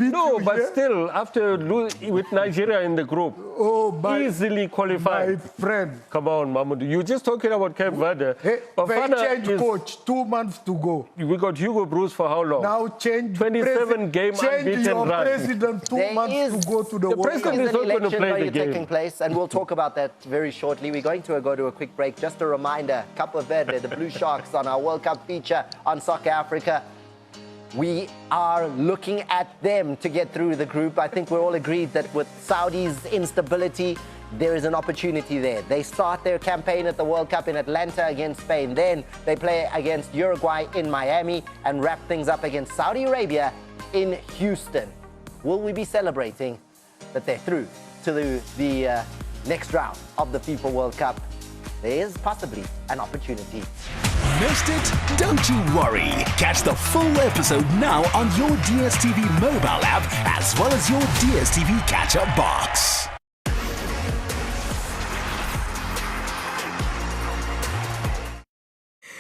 No, but still, after with Nigeria in the group, easily qualified. My friend. Come on, Mahmoud. You're just talking about Cape Verde. Hey, change coach, 2 months to go. We got Hugo Bruce for how long? Now change 27 game unbeaten your run. president 2 months to go to the World Cup. There is an election going to taking place, and we'll talk about that very shortly. We're going to go to a quick break. Just a reminder, Cape Verde, the Blue Sharks on our World Cup feature on Soccer Africa. We are looking at them to get through the group. I think we're all agreed that with Saudi's instability, there is an opportunity there. They start their campaign at the World Cup in Atlanta against Spain. Then they play against Uruguay in Miami and wrap things up against Saudi Arabia in Houston. Will we be celebrating that they're through to the next round of the FIFA World Cup? There is possibly an opportunity. Missed it? Don't you worry. Catch the full episode now on your DSTV mobile app as well as your DSTV catch-up box.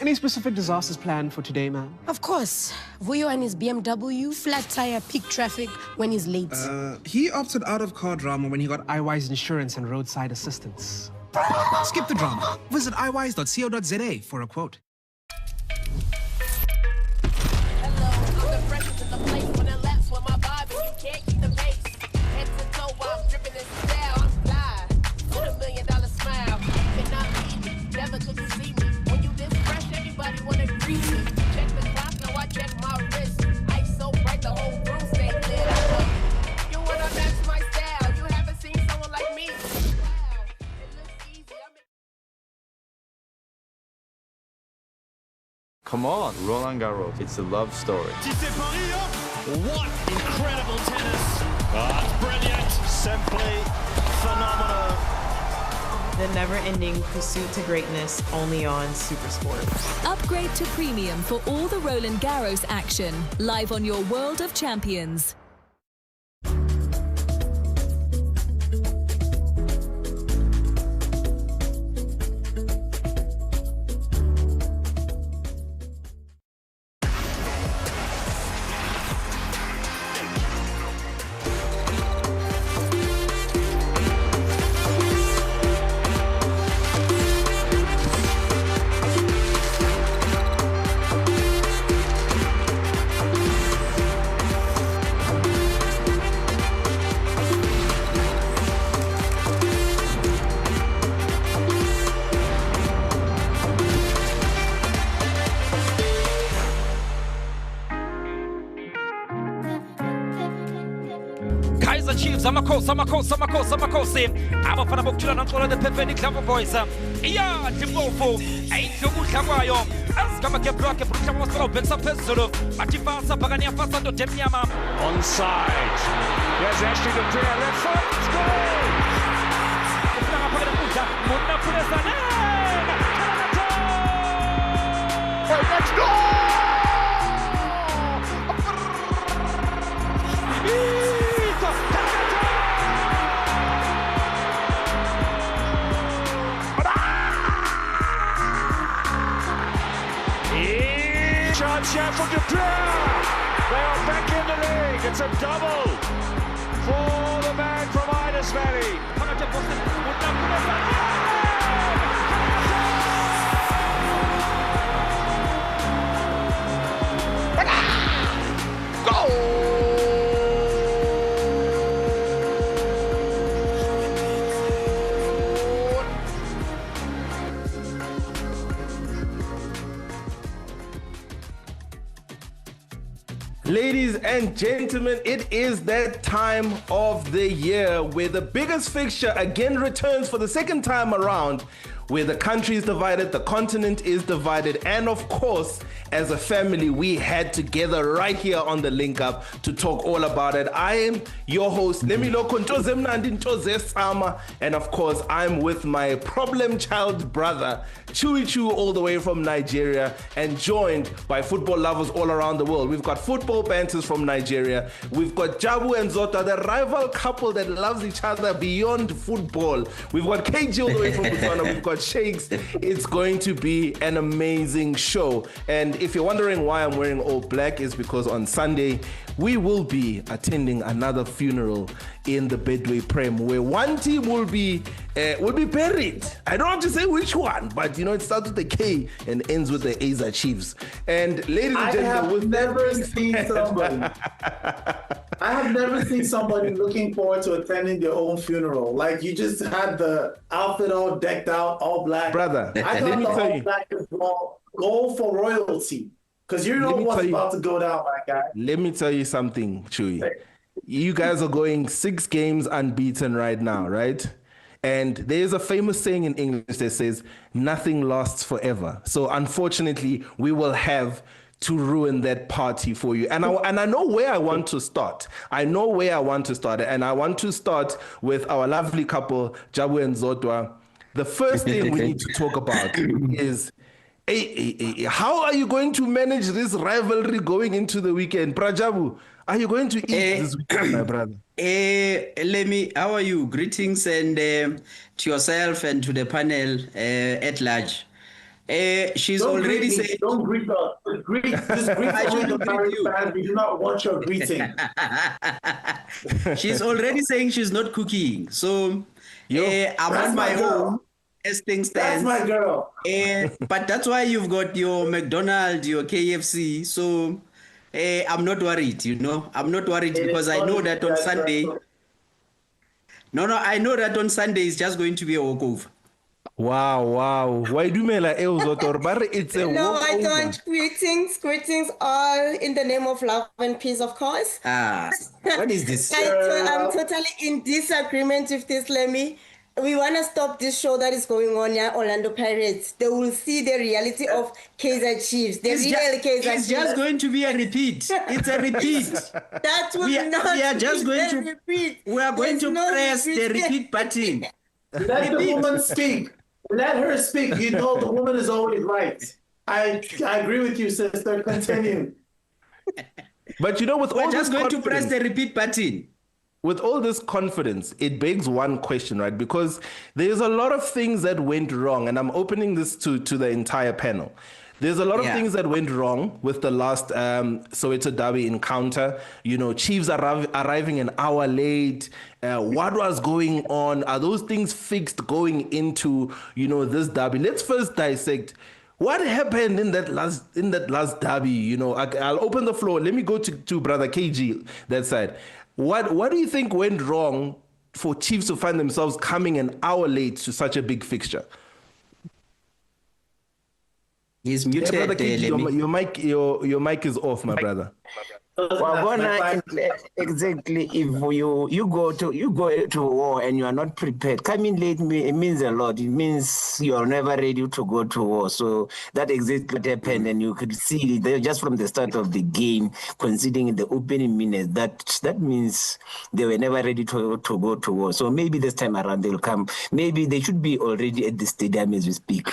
Any specific disasters planned for today, man? Of course. Vuyo and his BMW, flat tire, peak traffic when he's late. He opted out of car drama when he got iWise insurance and roadside assistance. Skip the drama. Visit iwise.co.za for a quote. Come on, Roland Garros. It's a love story. What incredible tennis. That's brilliant. Simply phenomenal. The never-ending pursuit to greatness only on SuperSport. Upgrade to premium for all the Roland Garros action. Live on your World of Champions. Chiefs, amakosi abafana bokuthula nanxolo the FNB Club boys iya Timofo ayihlokuhlakwayo azigama geblock ebrusha wasolo bhekisa phezulu bathi fasa phakani yafasa ndo demnyama Onside. Yes, Ashley the player left foot. Goal! Ufuna phakani kudla monna phulesana Let's go! Chance here for Durban. They are back in the league. It's a double for the man from Idis Valley. Ladies and gentlemen, it is that time of the year where the biggest fixture again returns for the second time around, where the country is divided, the continent is divided, and of course, as a family, we had together right here on the Link Up to talk all about it. I am your host, Nemiloko Ntozemnandi Ntoze Sama, and of course, I'm with my problem child brother, Chewy Chew, all the way from Nigeria, and joined by football lovers all around the world. We've got football banters from Nigeria. We've got Jabu and Zota, the rival couple that loves each other beyond football. We've got KG all the way from Botswana. We've got Shakes. It's going to be an amazing show. And if you're wondering why I'm wearing all black, is because on Sunday we will be attending another funeral in the Betway Prem, where one team will be buried. I don't have to say which one, but you know, it starts with the K and ends with the Aza Chiefs. And ladies and gentlemen, I have never seen somebody looking forward to attending their own funeral. Like, you just had the outfit all decked out, all black. Brother, I thought the all black is goal for royalty. Because you know what's about to go down, my guy. Let me tell you something, Chewy. You guys are going 6 games unbeaten right now, right? And there's a famous saying in English that says, nothing lasts forever. So unfortunately, we will have to ruin that party for you. And I know where I want to start. And I want to start with our lovely couple, Jabu and Zodwa. The first thing we need to talk about is, how are you going to manage this rivalry going into the weekend? Prajabu, are you going to eat this weekend, my brother? Lemi, how are you? Greetings and to yourself and to the panel at large. She's don't already saying... Don't greet us. Just greet all the Paris fans. We do not want your greeting. She's already saying she's not cooking. So I'm on my own as things stand. That's my girl. But that's why you've got your McDonald's, your KFC. So I'm not worried, you know. I'm not worried because I know that on Sunday... I know that on Sunday is just going to be a walkover. Wow. Why do you like it's a No, walkover. I don't. Greetings all in the name of love and peace, of course. What is this? I'm totally in disagreement with this, Lemmy. We want to stop this show that is going on here, Orlando Pirates. They will see the reality of Kaizer Chiefs. It's just going to be a repeat. It's a repeat. That will not we are just going to repeat. We are going to press the repeat button. Let the woman speak. Let her speak. You know the woman is always right. I agree with you, sister. Continue. But you know, with we're all just this going to press the repeat button. With all this confidence, it begs one question, right? Because there's a lot of things that went wrong, and I'm opening this to the entire panel. There's a lot of things that went wrong with the last Soweto derby encounter. You know, Chiefs arriving an hour late. What was going on? Are those things fixed going into, you know, this derby? Let's first dissect what happened in that last derby. You know, I'll open the floor. Let me go to Brother KG, that side. What do you think went wrong for Chiefs to find themselves coming an hour late to such a big fixture? He's muted. Brother KG, your mic is off, my brother. Well, exactly. If you go to war and you are not prepared, coming late it means a lot. It means you are never ready to go to war. So that exactly what happened, and you could see just from the start of the game, considering the opening minutes, that means they were never ready to go to war. So maybe this time around they'll come. Maybe they should be already at the stadium as we speak.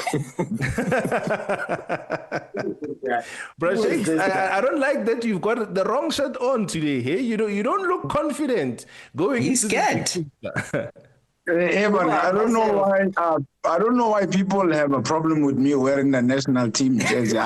Bro, Shakes, I don't like that you've got the wrong shirt on today. Hey, you don't look confident going. He's scared. Evan, I don't know why people have a problem with me wearing the national team jersey.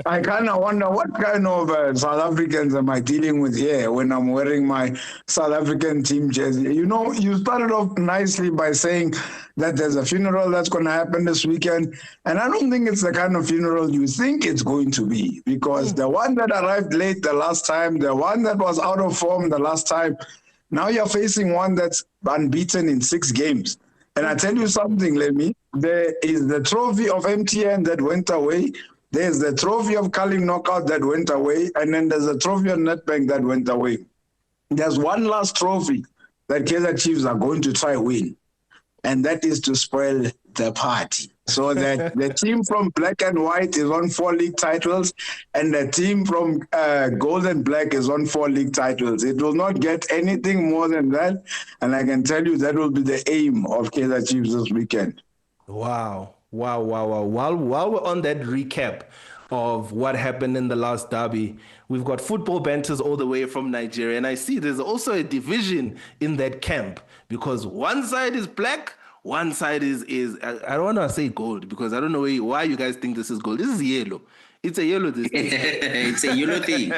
I kind of wonder what kind of South Africans am I dealing with here when I'm wearing my South African team jersey. You know, you started off nicely by saying that there's a funeral that's going to happen this weekend. And I don't think it's the kind of funeral you think it's going to be, because the one that arrived late the last time, the one that was out of form the last time, now you're facing one that's unbeaten in 6 games. And I tell you something, Lemmy, there is the trophy of MTN that went away. There's the trophy of Carling Knockout that went away, and then there's a trophy of Nedbank that went away. There's one last trophy that Kaizer Chiefs are going to try win, and that is to spoil the party. So that the team from black and white is on 4 league titles, and the team from gold and black is on 4 league titles. It will not get anything more than that, and I can tell you that will be the aim of Kaizer Chiefs this weekend. Wow. While we're on that recap of what happened in the last derby, we've got football banters all the way from Nigeria. And I see there's also a division in that camp, because one side is black, one side is I don't want to say gold, because I don't know why you guys think this is gold. This is yellow. It's a yellow this It's a yellow thing.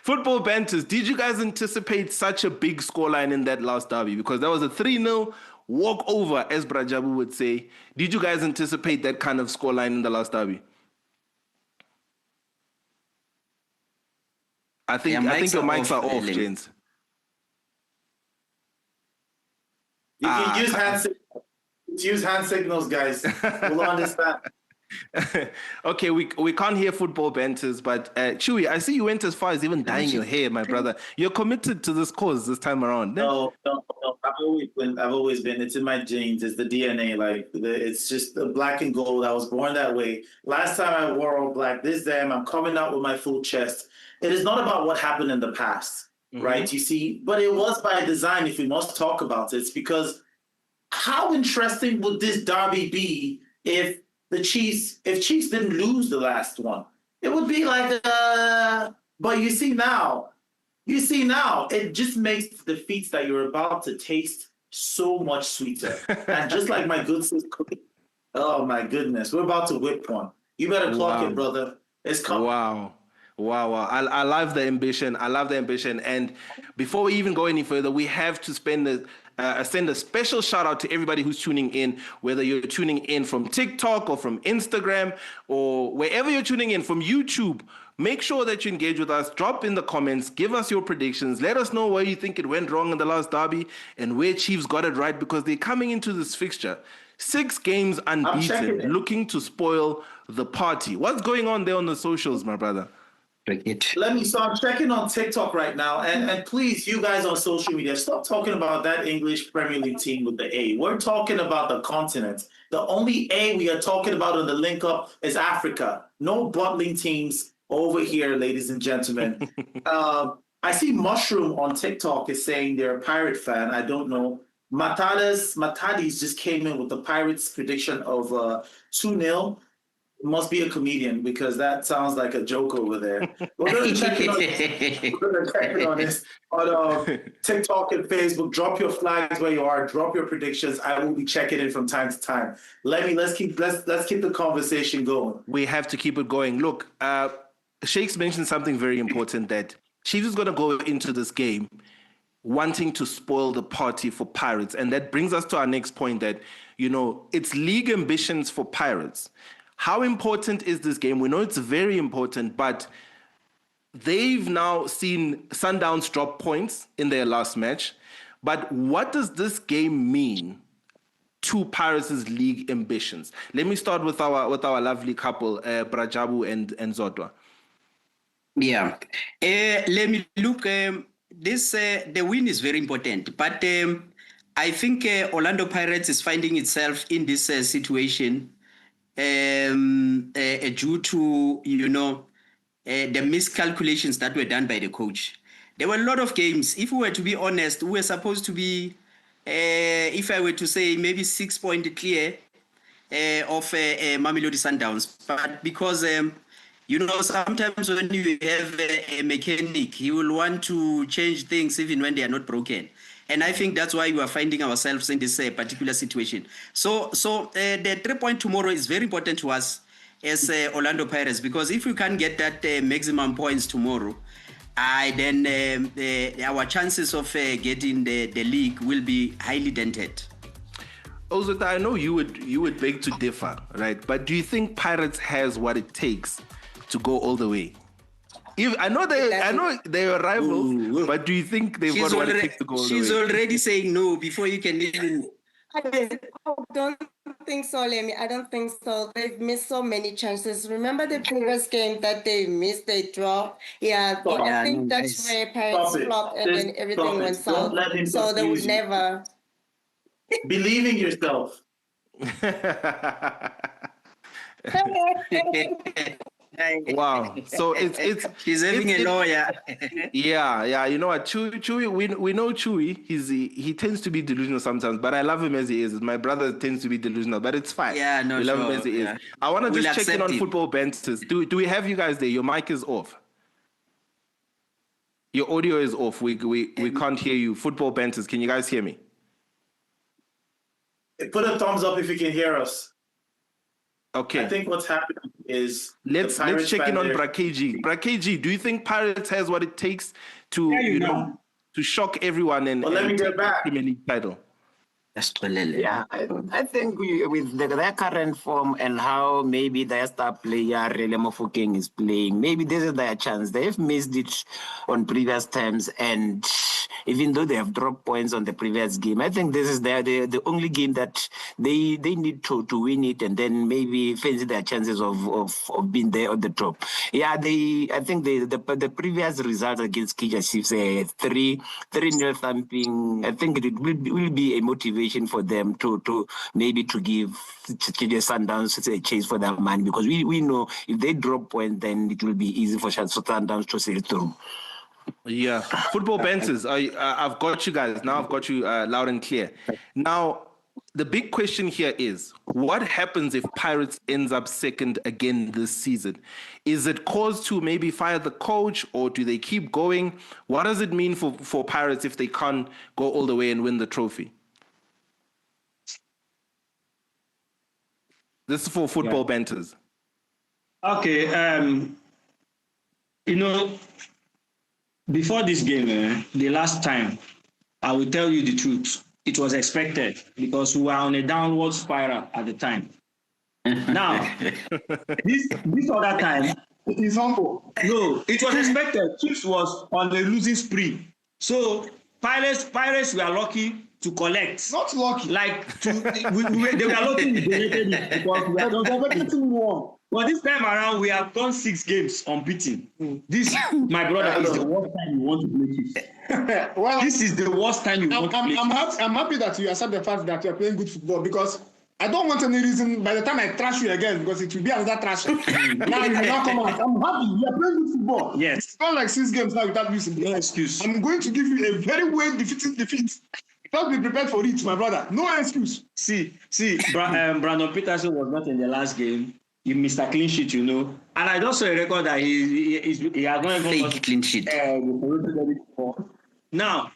Football banters, did you guys anticipate such a big scoreline in that last derby? Because that was a 3-0 walkover, as Brajabu would say. Did you guys anticipate that kind of scoreline in the last derby? I think your mics are off, James. You can use hand signals, guys. We'll understand. Okay, we can't hear football banters, but Chewy, I see you went as far as even dyeing your hair, my brother. You're committed to this cause this time around. No. I've always been. It's in my genes. It's the DNA. It's just the black and gold. I was born that way. Last time I wore all black. This time I'm coming out with my full chest. It is not about what happened in the past, right? You see, but it was by design. If we must talk about it, it's because how interesting would this derby be if Chiefs didn't lose the last one? It would be like, but you see now, it just makes the defeats that you're about to taste so much sweeter. And just like my good sis cooking, oh my goodness, we're about to whip one. You better clock it, brother. It's coming. Wow. I love the ambition. And before we even go any further, we have to send a special shout out to everybody who's tuning in, whether you're tuning in from TikTok or from Instagram or wherever you're tuning in, from YouTube. Make sure that you engage with us. Drop in the comments. Give us your predictions. Let us know where you think it went wrong in the last derby and where Chiefs got it right, because they're coming into this fixture 6 games unbeaten, looking to spoil the party. What's going on there on the socials, my brother? Let me start checking on TikTok right now. And please, you guys on social media, stop talking about that English Premier League team with the A. We're talking about the continent. The only A we are talking about in the link up is Africa. No bottling teams over here, ladies and gentlemen. I see Mushroom on TikTok is saying they're a Pirate fan. I don't know. Matadis just came in with the Pirates prediction of 2-0. Must be a comedian, because that sounds like a joke over there. We're going to check it on this on TikTok and Facebook. Drop your flags where you are. Drop your predictions. I will be checking in from time to time. Let's keep the conversation going. We have to keep it going. Look, Shakes mentioned something very important, that Chiefs is going to go into this game wanting to spoil the party for Pirates, and that brings us to our next point, that it's league ambitions for Pirates. How important is this game? We know it's very important, but they've now seen Sundowns drop points in their last match. But what does this game mean to Pirates' league ambitions? Let me start with our lovely couple, Brajabu and Zodwa. Yeah. Let me look. The win is very important, but I think Orlando Pirates is finding itself in this situation due to, the miscalculations that were done by the coach. There were a lot of games. If we were to be honest, we were supposed to be, if I were to say, maybe 6 points clear of Mamelodi Sundowns. But because, sometimes when you have a mechanic, he will want to change things even when they are not broken. And I think that's why we are finding ourselves in this particular situation. So the 3 point tomorrow is very important to us as Orlando Pirates, because if we can't get that maximum points tomorrow, then our chances of getting the league will be highly dented. Also, I know you would beg to differ, right? But do you think Pirates has what it takes to go all the way? I know they are rivals, but do you think they've got what it takes to go all the way? She's already saying no before you can even. I don't think so, Lemmy. I don't think so. They've missed so many chances. Remember the previous game that they missed, they dropped? Yeah, I think that's where Pirates flopped and then everything went south. So they would never. Believe in yourself. Wow. So it's she's having a lawyer. Yeah. You know what, Chewy, we know Chewy. He tends to be delusional sometimes, but I love him as he is. My brother tends to be delusional, but it's fine. Yeah, no, we love him as he is. I want to just check in on football banters. Do we have you guys there? Your mic is off. Your audio is off. We can't hear you. Football banters. Can you guys hear me? Put a thumbs up if you can hear us. Okay. I think what's happening is let's check in on Brakeji. Brakeji, do you think Pirates has what it takes to to shock everyone and let me get back. Premier League title? Yeah, I think with their current form and how maybe their star player Rele Mofokeng is playing, maybe this is their chance. They've missed it on previous times, and even though they have dropped points on the previous game, I think this is the only game that they need to win it, and then maybe fancy their chances of being there at the top. Yeah, I think the previous result against Kaizer Chiefs, 3-0 thumping, I think it will be a motivation for them to maybe to give Sundowns a chase for their money, because we know if they drop points, then it will be easy for Sundowns to sail through. Yeah, football banters. I've got you guys now. I've got you loud and clear. Now, the big question here is: what happens if Pirates ends up second again this season? Is it cause to maybe fire the coach, or do they keep going? What does it mean for Pirates if they can't go all the way and win the trophy? This is for football banters. Okay, before this game, the last time, I will tell you the truth. It was expected because we were on a downward spiral at the time. Now, this other time, it is humble. No, it was expected. Chiefs was on the losing spree. So Pirates were lucky to collect. Not lucky. They were lucky we donated it because we are getting more. But this time around, we have done 6 games unbeaten. This, my brother, is the worst time you want to play Chiefs. Well, this is the worst time you want to play Chiefs. I'm happy that you accept the fact that you are playing good football, because I don't want any reason by the time I trash you again, because it will be another trash. Now you will not come out. I'm happy you are playing good football. Yes. It's not like 6 games now without losing. No excuse. I'm going to give you a very well-defeating defeat. Just be prepared for it, my brother. No excuse. See, Brandon Peterson was not in the last game. He missed a clean sheet, And I just saw a record that he has not even fake clean sheet. Now,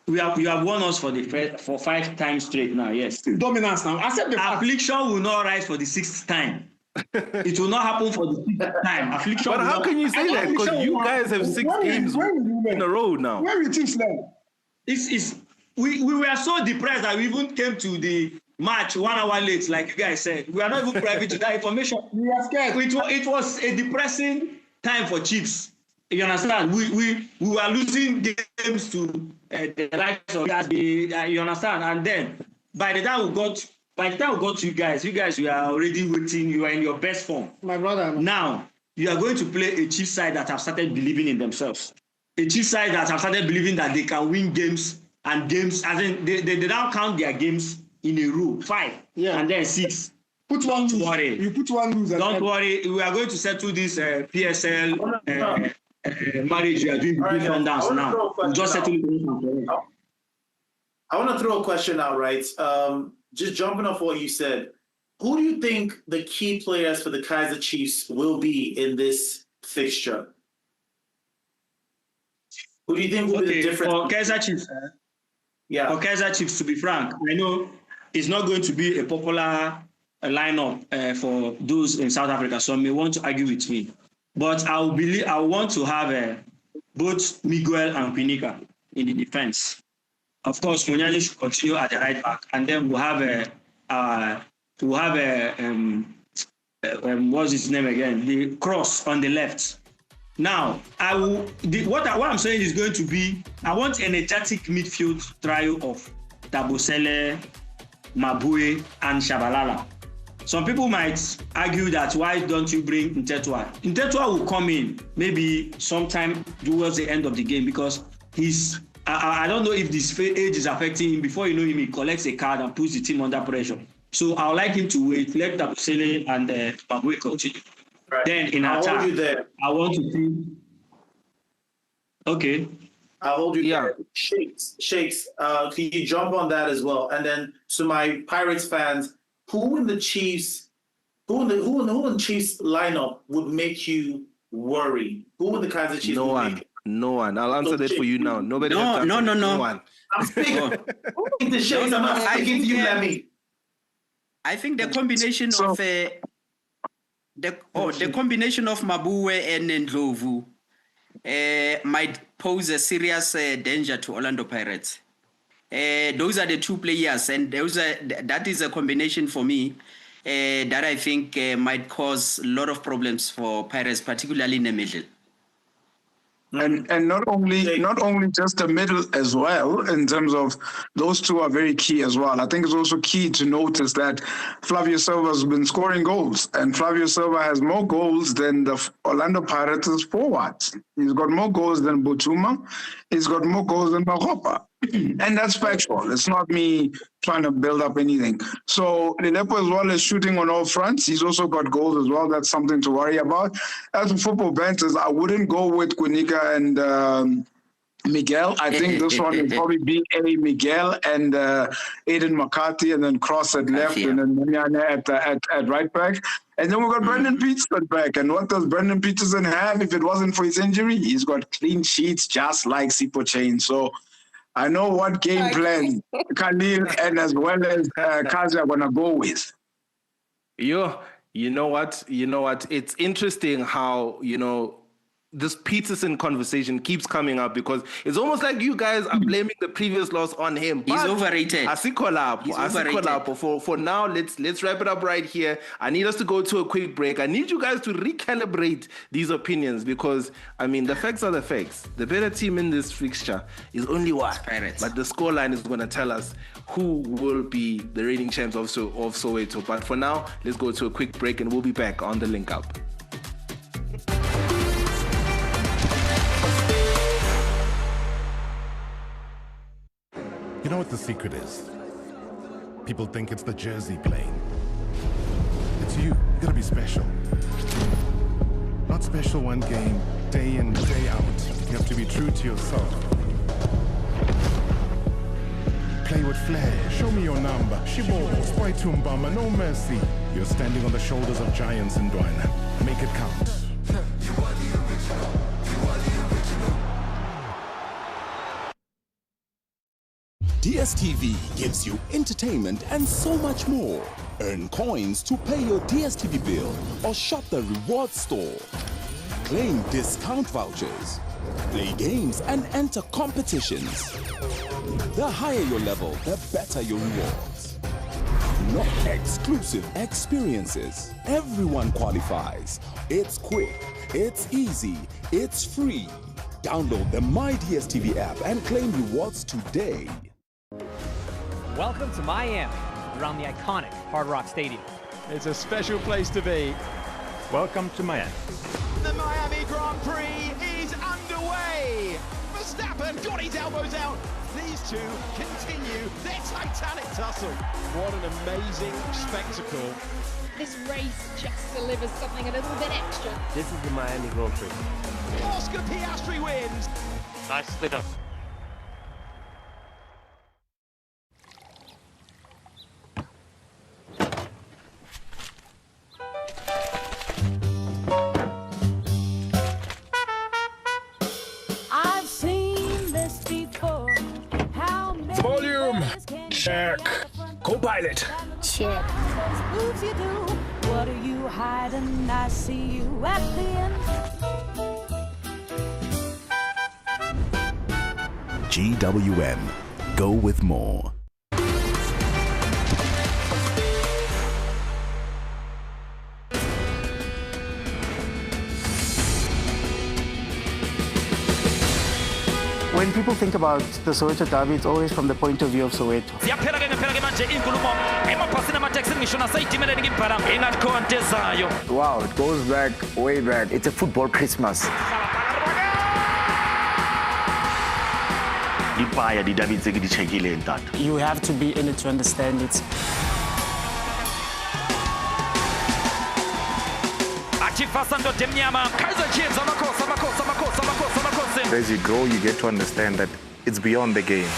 you have won us for 5 times straight now, yes. Dominance now. Accept the affliction will not rise for the 6th time. It will not happen for the 6th time. Affliction. But how can you say that? Because you guys have 6 games in a row now. Where will Chiefs learn? We were so depressed that we even came to the match 1 hour late, like you guys said. We are not even privy to that information. We are scared. It was a depressing time for Chiefs. You understand? We were losing games to the likes of you understand? And then by the time we got to you guys were already waiting. You are in your best form. My brother. Now you are going to play a Chiefs side that have started believing in themselves. A Chiefs side that have started believing that they can win games, and games, as in they now count their games in a row, 5, and then 6. Put one lose. Worry. You put one lose. Don't worry. We are going to settle this PSL marriage you are doing between Sundowns now. We'll just settle it. I want to throw a question out, right? Just jumping off what you said. Who do you think the key players for the Kaizer Chiefs will be in this fixture? Who do you think will be the difference? For Kaizer Chiefs, for Kaizer Chiefs, to be frank, I know it's not going to be a popular lineup for those in South Africa, so may want to argue with me. But I want to have both Miguel and Pinica in the defense. Of course, Munyani should continue at the right back, and then we'll have what's his name again? The Cross on the left. Now, what I'm saying is going to be, I want an energetic midfield trio of Tabosele, Mabue, and Shabalala. Some people might argue that why don't you bring Ntetua? Ntetua will come in maybe sometime towards the end of the game, because I don't know if this age is affecting him. Before you know him, he collects a card and puts the team under pressure. So I would like him to wait, let Tabosele and Mabue continue. Right. Then in attack, I want to see. Okay. I'll hold you there. Shakes, can you jump on that as well? And then to my Pirates fans, who in the Chiefs lineup would make you worry? Who in the Kaizer Chiefs? No one. I'll answer that for you now. Nobody. No one. I'm speaking. I'm not speaking to you, Lemmy. I think the combination of The combination of Mabue and Ndlovu might pose a serious danger to Orlando Pirates. Those are the two players, and that is a combination for me that I think might cause a lot of problems for Pirates, particularly in the middle. And not only just the middle as well, in terms of those two are very key as well. I think it's also key to notice that Flavio Silva has been scoring goals, and Flavio Silva has more goals than the Orlando Pirates forwards. He's got more goals than Butuma. He's got more goals than Magopa. And that's factual. It's not me trying to build up anything. So Lelepo as well is shooting on all fronts. He's also got goals as well. That's something to worry about. As for football banters, I wouldn't go with Kunika and Miguel. I think this one will probably be Miguel and Aiden McCarthy, and then Cross at left, and then Munyane at right back. And then we've got Brendan Peterson back. And what does Brendan Peterson have if it wasn't for his injury? He's got clean sheets just like Sipo Chain. So I know what game plan Khalil and as well as Kazi are going to go with. You know what? It's interesting how, this Peterson conversation keeps coming up because it's almost like you guys are blaming the previous loss on him. He's overrated. For now, let's wrap it up right here. I need us to go to a quick break. I need you guys to recalibrate these opinions because, the facts are the facts. The better team in this fixture is only one. But the scoreline is going to tell us who will be the reigning champs of Soweto. But for now, let's go to a quick break and we'll be back on the link up. You know what the secret is? People think it's the jersey playing. It's you. You gotta be special. Not special one game, day in, day out. You have to be true to yourself. Play with flair. Show me your number. Shibo, Spitumbama, no mercy. You're standing on the shoulders of giants in Durban. Make it count. DSTV gives you entertainment and so much more. Earn coins to pay your DSTV bill or shop the reward store. Claim discount vouchers. Play games and enter competitions. The higher your level, the better your rewards. Not exclusive experiences. Everyone qualifies. It's quick, it's easy, it's free. Download the My DSTV app and claim rewards today. Welcome to Miami, around the iconic Hard Rock Stadium. It's a special place to be. Welcome to Miami. The Miami Grand Prix is underway. Verstappen got his elbows out. These two continue their titanic tussle. What an amazing spectacle. This race just delivers something a little bit extra. This is the Miami Grand Prix. Oscar Piastri wins. Nicely done. Volume check. Co-pilot check. What are you hiding? I see you at the end. GWM. Go with more. When people think about the Soweto derby, it's always from the point of view of Soweto. Wow, it goes back, way back. It's a football Christmas. You have to be in it to understand it. As you grow, you get to understand that it's beyond the game.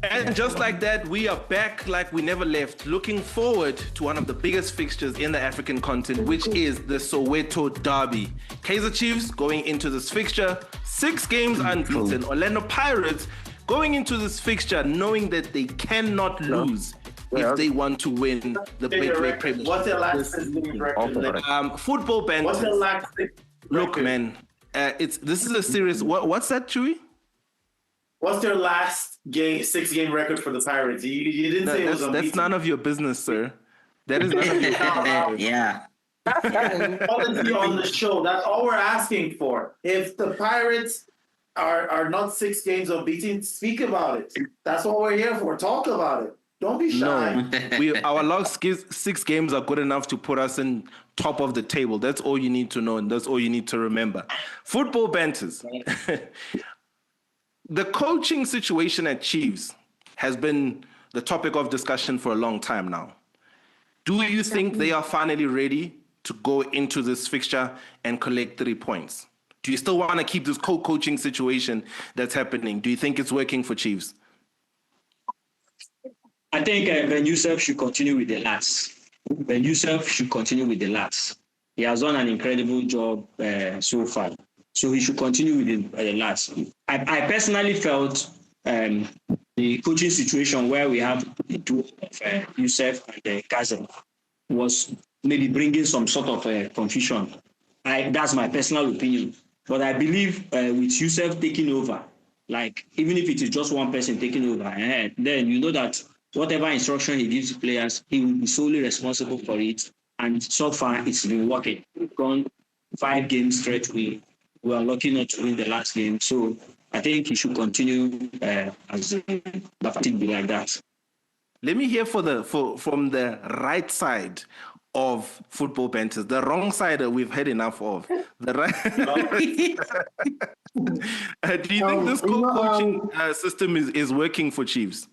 And just like that, we are back like we never left, looking forward to one of the biggest fixtures in the African continent, which is the Soweto derby. Kaizer Chiefs going into this fixture, 6 games unbeaten. Orlando Pirates going into this fixture knowing that they cannot lose if they want to win the Betway Premiership. What's their last 6 game record? Football banters. What's their last 6 Look, man, this is a serious. What's that, Chewy? What's their last 6 game record for the Pirates? You didn't say it was unbeaten. That's none of your business, sir. That is none of your business. Yeah. Quality on the show. That's all we're asking for. If the Pirates are not 6 games unbeaten, speak about it. That's what we're here for. Talk about it. Don't be shy. No, our last 6 games are good enough to put us in top of the table. That's all you need to know, and that's all you need to remember. Football banters. The coaching situation at Chiefs has been the topic of discussion for a long time now. Do you think they are finally ready to go into this fixture and collect 3 points? Do you still want to keep this co-coaching situation that's happening? Do you think it's working for Chiefs? I think Ben Youssef should continue with the lads. Ben Youssef should continue with the lads. He has done an incredible job so far. So he should continue with the lads. I personally felt the coaching situation where we have the two of Youssef and Kazem was maybe bringing some sort of confusion. That's my personal opinion. But I believe with Youssef taking over, like even if it is just one person taking over, then you know that whatever instruction he gives to players, he will be solely responsible for it. And so far, it's been working. We've gone 5 games straight. We are lucky not to win the last game. So I think he should continue as it be like that. Let me hear from the right side of football banters. The wrong side we've had enough of. The right. Do you think this coaching system is working for Chiefs?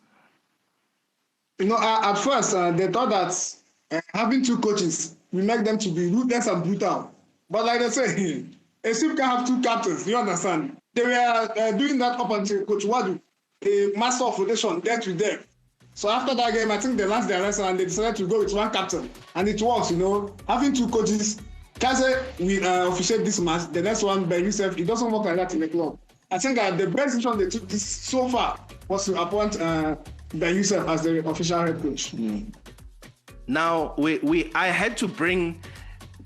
At first they thought that having 2 coaches will make them to be ruthless and brutal. But like I say, a team can have 2 captains. You understand? They were doing that up until Coach Wadu, the master of rotation, dealt with them. So after that game, I think they lost their lesson and they decided to go with 1 captain. And it works, Having 2 coaches, Kaze will officiate this match. The next one, Ben Youssef, it doesn't work like that in the club. I think the best decision they took this so far was to appoint Ben Youssef as the official head coach. Now, I had to bring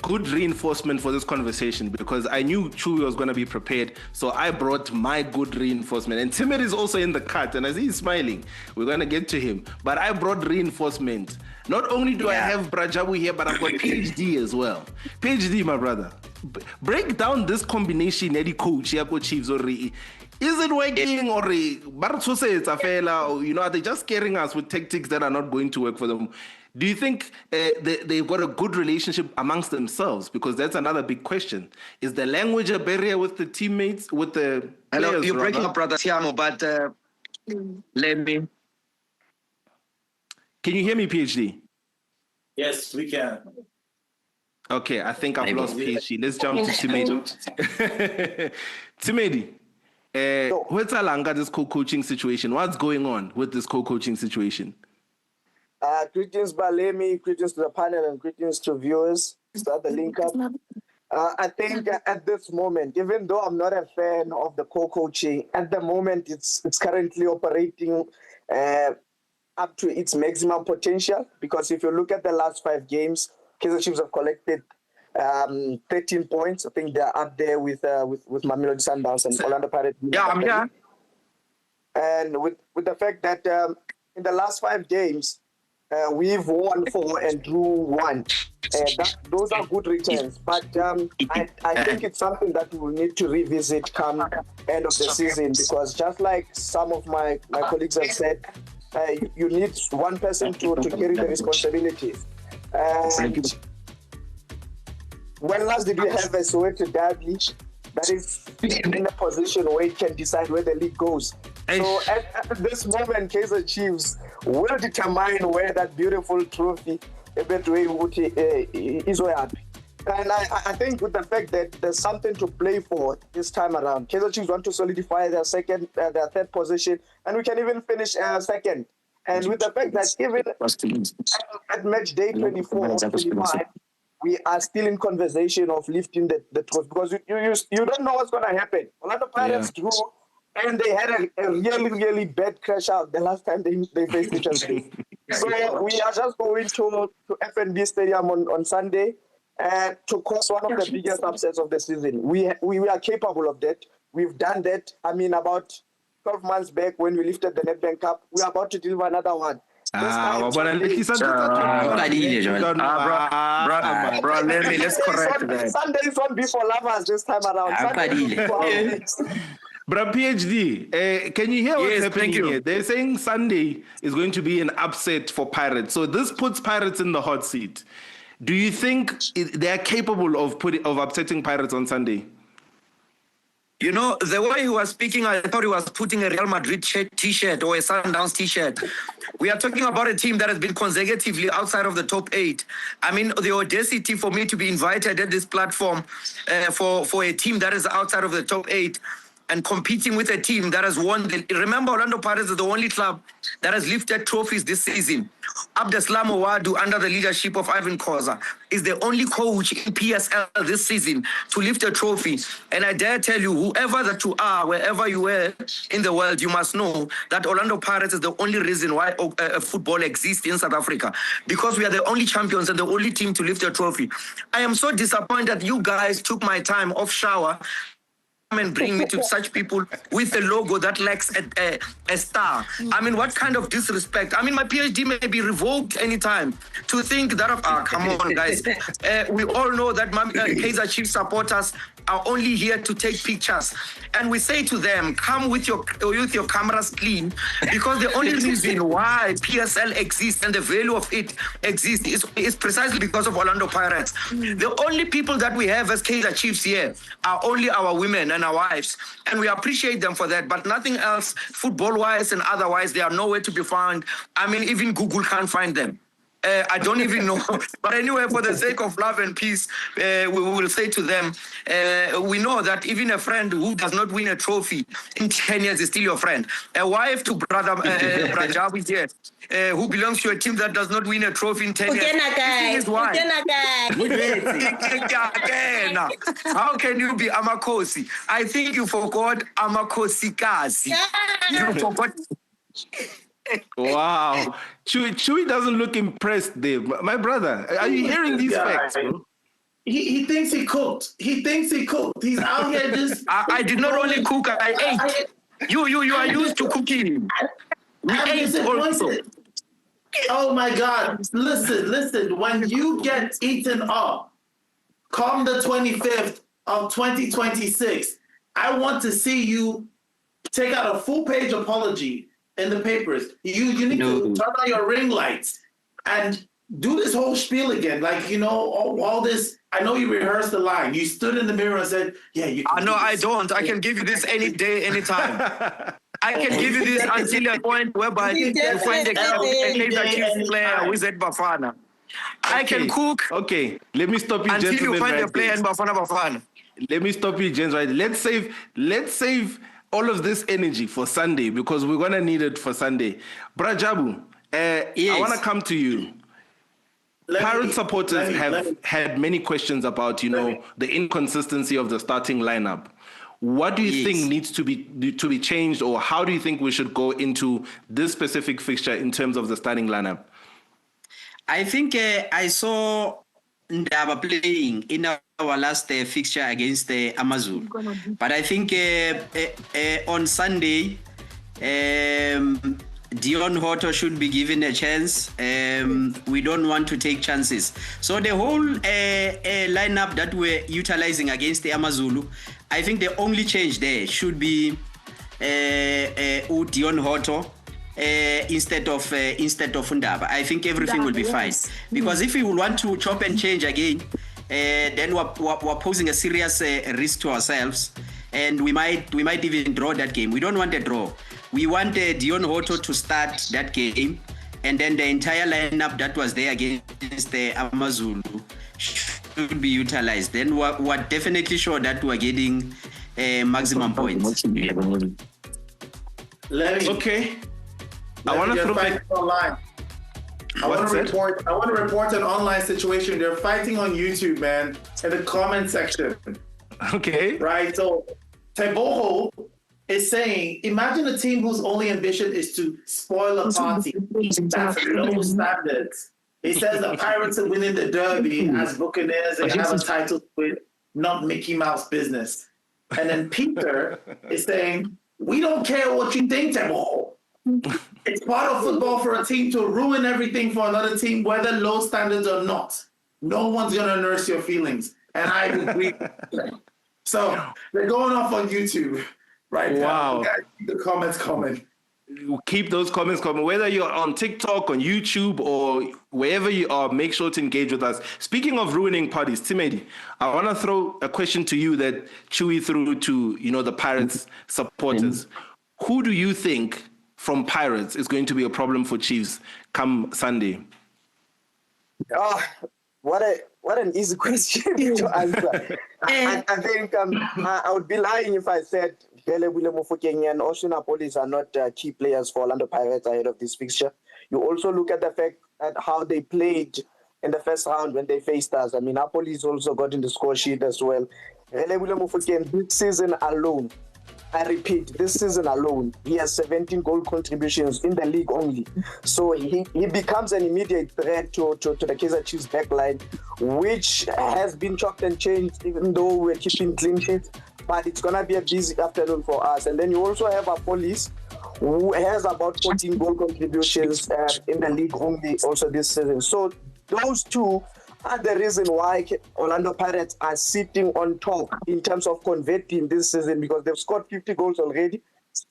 good reinforcement for this conversation because I knew Chewy was going to be prepared. So I brought my good reinforcement. And Timid is also in the cut. And as he's smiling, we're going to get to him. But I brought reinforcement. Not only do I have Brajabu here, but I've got PhD as well. PhD, my brother. Break down this combination, Eddie Coach, Yako Chiefs, or is it working, or are they just scaring us with tactics that are not going to work for them? Do you think they've got a good relationship amongst themselves? Because that's another big question. Is the language a barrier with the teammates, with the players? Hello, you're breaking up, brother Tiamo, but let me... Can you hear me, PhD? Yes, we can. Okay, I think I've lost PhD. Let's jump to Timedi. Timedi, what's Alanga, this co-coaching situation? What's going on with this co-coaching situation? Greetings, Balemi, greetings to the panel, and greetings to viewers. Start the link up. I think at this moment, even though I'm not a fan of the co-coaching, at the moment it's currently operating up to its maximum potential. Because if you look at the last 5 games, Kaizer Chiefs have collected 13 points. I think they're up there with Mamelodi Sundowns and Orlando Pirates. Yeah, I'm here. And with the fact that in the last 5 games, we've won 4 and drew 1. Those are good returns. But I think it's something that we will need to revisit come end of the season, because just like some of my colleagues have said, you need one person to carry the responsibilities. And when last did we have a Soweto derby that is in a position where it can decide where the league goes? So at this moment, Kaizer Chiefs will determine where that beautiful trophy is happy. And I think with the fact that there's something to play for this time around, Kaizer Chiefs want to solidify their 3rd position, and we can even finish 2nd. And with the fact that even at match day 24 or 25, we are still in conversation of lifting the trophy, because you don't know what's going to happen. A lot of Pirates drew, and they had a really, really bad crash out the last time they faced each other. So we are just going to FNB Stadium on Sunday and to cause one of the biggest upsets of the season. We are capable of that. We've done that. I mean, about 12 months back when we lifted the Nedbank Cup, we are about to deliver another one. Bro, let's correct that. Sunday is one before lovers this time around. Bro, PhD, can you hear what's happening here? They're saying Sunday is going to be an upset for Pirates. So this puts Pirates in the hot seat. Do you think they're capable of upsetting Pirates on Sunday? You know, the way he was speaking, I thought he was putting a Real Madrid t-shirt or a Sundowns t-shirt. We are talking about a team that has been consecutively outside of the top 8. I mean, the audacity for me to be invited at this platform for a team that is outside of the top 8 and competing with a team that has won. Remember, Orlando Pirates is the only club that has lifted trophies this season. Abdeslam Owadu, under the leadership of Ivan Khoza, is the only coach in PSL this season to lift a trophy. And I dare tell you, whoever that you are, wherever you are in the world, you must know that Orlando Pirates is the only reason why football exists in South Africa, because we are the only champions and the only team to lift a trophy. I am so disappointed you guys took my time off shower and bring me to such people with a logo that lacks a star. I mean, what kind of disrespect? I mean, my PhD may be revoked anytime. To think that, come on, guys. We all know that Kaizer Chiefs supporters are only here to take pictures. And we say to them, come with your cameras clean, because the only reason why PSL exists and the value of it exists is precisely because of Orlando Pirates. The only people that we have as Kaizer Chiefs here are only our women and our wives, and we appreciate them for that, but nothing else, football-wise and otherwise. They are nowhere to be found. I mean, even Google can't find them. I don't even know. But anyway, for the sake of love and peace, we will say to them, we know that even a friend who does not win a trophy in 10 years is still your friend. A wife to brother Brajabi here, who belongs to a team that does not win a trophy in 10 years. His wife. How can you be Amakosi? I think you forgot Amakosi Kasi. You forgot. Wow. Chewy doesn't look impressed, Dave. My brother, are you hearing these facts, bro? He thinks he cooked. He thinks he cooked. He's out here just... I did not only cook, I ate. You are used to cooking. We ate also. Oh my God. Listen. When you get eaten up, come the 25th of 2026, I want to see you take out a full-page apology in the papers. You need to turn on your ring lights and do this whole spiel again. Like, you know, all this. I know you rehearsed the line. You stood in the mirror and said, yeah, you can. No, I don't. I can give you this any day, anytime. I can give you this until a point whereby you find a Kaizer player who is at Bafana. I can cook. Okay, let me stop you, until gentlemen. You find a player in Bafana. Let me stop you, gents. Right, let's save all of this energy for Sunday, because we're gonna need it for Sunday. Brajabu, I want to come to you. Pirate supporters have had many questions about, the inconsistency of the starting lineup. What do you think needs to be changed, or how do you think we should go into this specific fixture in terms of the starting lineup? I think I saw Ndaba playing in our last fixture against Amazon, but I think on Sunday, Dion Hoto should be given a chance. We don't want to take chances. So the whole lineup that we're utilizing against the Amazulu, I think the only change there should be Dion Hoto instead of Ndaba. I think everything will be fine. Because if we want to chop and change again, then we're posing a serious risk to ourselves, and we might even draw that game. We don't want a draw. We want Dion Hoto to start that game, and then the entire lineup that was there against the Amazulu should be utilized. Then we're definitely sure that we're getting maximum points. Okay. I want to throw back online. I want to report an online situation. They're fighting on YouTube, man, in the comment section. Okay. Right. So Teboho is saying, imagine a team whose only ambition is to spoil a party. That's low standards. He says the Pirates are winning the Derby as Buccaneers and have a title to win, not Mickey Mouse business. And then Peter is saying, we don't care what you think, Temo. It's part of football for a team to ruin everything for another team, whether low standards or not. No one's going to nurse your feelings. And I agree. So they're going off on YouTube right now. We gotta keep the comments coming. Keep those comments coming. Whether you're on TikTok, on YouTube, or wherever you are, make sure to engage with us. Speaking of ruining parties, Timedi, I want to throw a question to you that Chewy threw to, the Pirates supporters. Who do you think from Pirates is going to be a problem for Chiefs come Sunday? What an easy question to answer. I think I would be lying if I said Delebule Mofokeng and Ocean Police are not key players for Orlando Pirates ahead of this fixture. You also look at the fact at how they played in the first round when they faced us. I mean, Police also got in the score sheet as well. Delebule Mofokeng this season alone, I repeat, this season alone, he has 17 goal contributions in the league only. So he becomes an immediate threat to the Kaizer Chiefs backline, which has been chopped and changed, even though we're keeping clean sheets. But it's going to be a busy afternoon for us. And then you also have a Police who has about 14 goal contributions in the league only also this season. So those two are the reason why Orlando Pirates are sitting on top in terms of converting this season, because they've scored 50 goals already.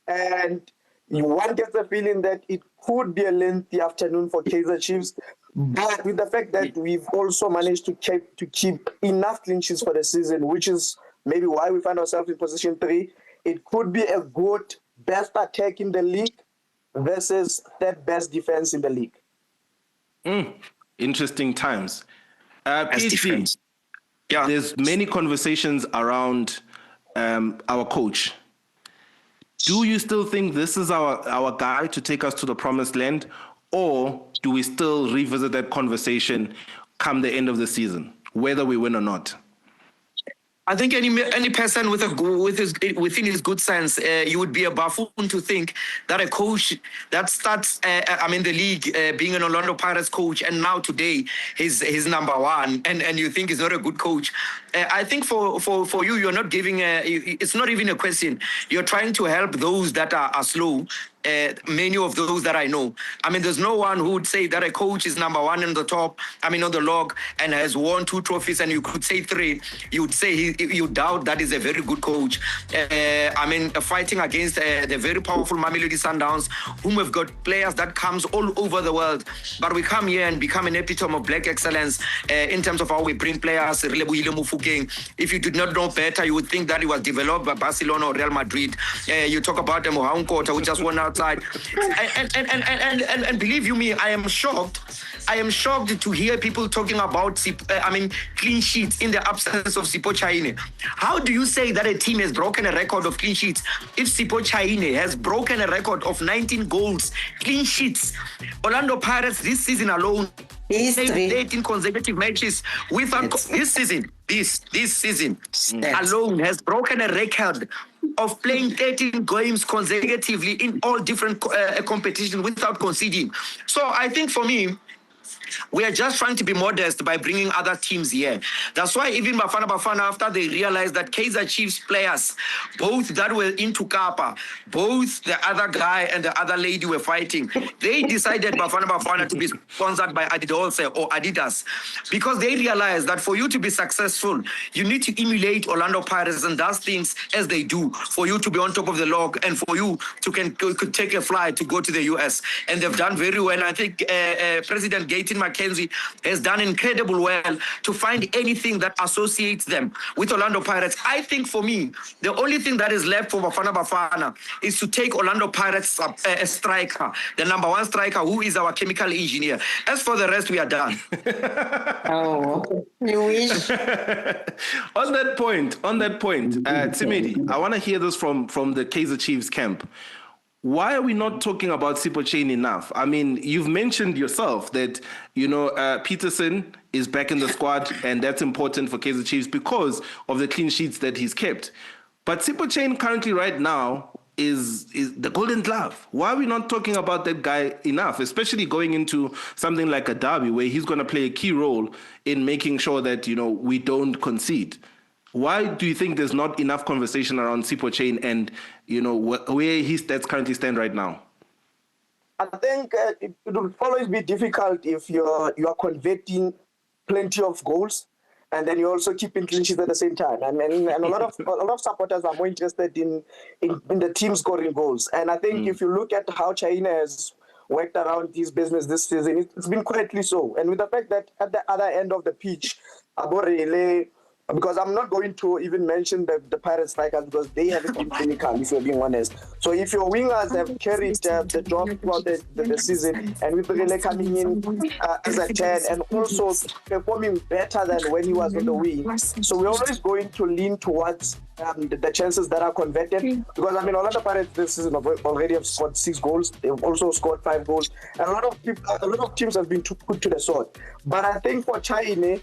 And one gets the feeling that it could be a lengthy afternoon for Kaizer Chiefs. But with the fact that we've also managed to keep enough clean sheets for the season, which is maybe why we find ourselves in position 3, it could be a good best attack in the league versus third best defense in the league. Interesting times. PhD, there's many conversations around our coach. Do you still think this is our guy to take us to the promised land, or do we still revisit that conversation come the end of the season, whether we win or not? I think any person within his good sense, you would be a buffoon to think that a coach that starts, the league, being an Orlando Pirates coach, and now today he's number one, and you think he's not a good coach. I think for you, you're not giving it's not even a question. You're trying to help those that are slow. Many of those that I know. I mean, there's no one who would say that a coach is number one on the top, on the log, and has won 2 trophies, and you could say 3. You would say you doubt that is a very good coach. Fighting against the very powerful Mamelodi Sundowns, whom have got players that comes all over the world. But we come here and become an epitome of black excellence in terms of how we bring players. If you did not know better, you would think that it was developed by Barcelona or Real Madrid. You talk about the Mohaun Kota, who just won outside. And believe you me, I am shocked to hear people talking about clean sheets in the absence of Sipho Chaine. How do you say that a team has broken a record of clean sheets if Sipho Chaine has broken a record of 19 goals, clean sheets? Orlando Pirates this season alone, 18 consecutive matches without this season alone has broken a record of playing 13 games consecutively in all different competitions without conceding. So I think for me, we are just trying to be modest by bringing other teams here. That's why even Bafana, after they realized that Kaizer Chiefs players, both that were into Kappa, both the other guy and the other lady were fighting, they decided Bafana to be sponsored by Adidas, because they realized that for you to be successful, you need to emulate Orlando Pirates and does things as they do, for you to be on top of the log and for you to could take a flight to go to the US. And they've done very well. I think President Gayton McKenzie has done incredible well to find anything that associates them with Orlando Pirates. I think for me, the only thing that is left for Bafana is to take Orlando Pirates a striker, the number 1 striker, who is our chemical engineer. As for the rest, we are done. You wish. On that point, Timedi, I want to hear this from the Kaizer Chiefs camp. Why are we not talking about Sipho Chaine enough? I mean, you've mentioned yourself that, Peterson is back in the squad, and that's important for Kaizer Chiefs because of the clean sheets that he's kept. But Sipho Chaine currently right now is the Golden Glove. Why are we not talking about that guy enough, especially going into something like a derby where he's going to play a key role in making sure that, we don't concede? Why do you think there's not enough conversation around Sipho Chain and, where his stats currently stand right now? I think it will always be difficult if you are converting plenty of goals and then you're also keeping clean sheets at the same time. And a lot of supporters are more interested in the team scoring goals. And I think if you look at how China has worked around his business this season, it's been quietly so. And with the fact that at the other end of the pitch, Aborele, because I'm not going to even mention the Pirates strikers because they haven't been clinical, if you're being honest. So if your wingers have carried the job throughout the season, and with Rele coming in as a 10 and also performing better than when he was on the wing, so we're always going to lean towards the chances that are converted, because a lot of Pirates this season already have scored 6 goals. They've also scored 5 goals, and a lot of teams have been put to the sword. But I think for China,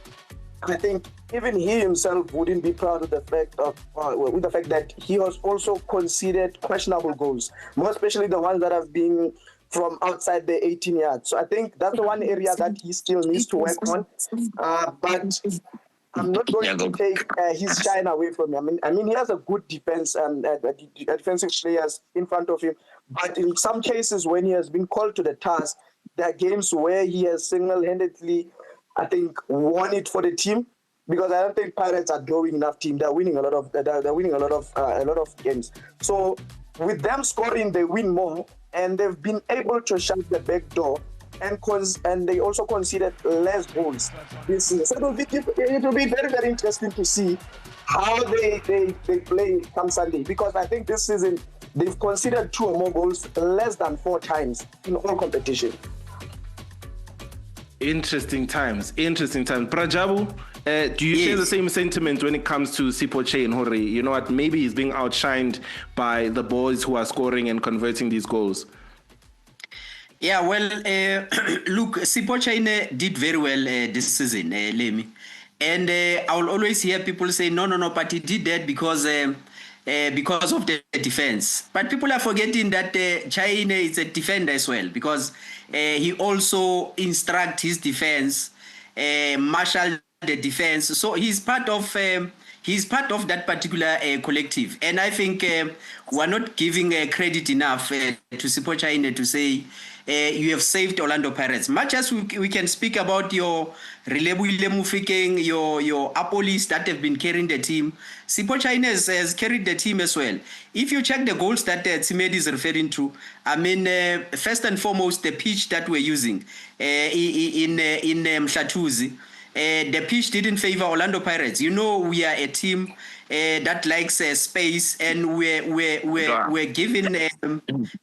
I think even he himself wouldn't be proud of the fact that he has also conceded questionable goals, more especially the ones that have been from outside the 18 yards. So I think that's the one area that he still needs to work on. But I'm not going to take his shine away from him. I mean, he has a good defense and defensive players in front of him. But in some cases, when he has been called to the task, there are games where he has single-handedly, I think, won it for the team, because I don't think Pirates are drawing enough team. They're winning a lot of games. So with them scoring, they win more, and they've been able to shut the back door, and they also conceded less goals this season. So it will be very, very interesting to see how they play come Sunday, because I think this season they've conceded 2 or more goals less than 4 times in all competition. Interesting times. Prajabu, do you share the same sentiment when it comes to Sipho Chain, Hori? You know what? Maybe he's being outshined by the boys who are scoring and converting these goals. Yeah, well, look, Sipho Chain did very well this season, Lemi. And I will always hear people say, no, but he did that because of the defense. But people are forgetting that Chain is a defender as well, because he also instructs his defense, marshal the defense. So he's part of that particular collective. And I think we're not giving credit enough to Sipho Chain to say you have saved Orlando Pirates. Much as we can speak about your Relebuyile Mufokeng, your Apolis that have been carrying the team, Sipho Chain has carried the team as well. If you check the goals that Tsimedi is referring to, I mean, first and foremost, the pitch that we're using in Mhlatuzi, the pitch didn't favor Orlando Pirates. You know, we are a team that likes space, and we're given,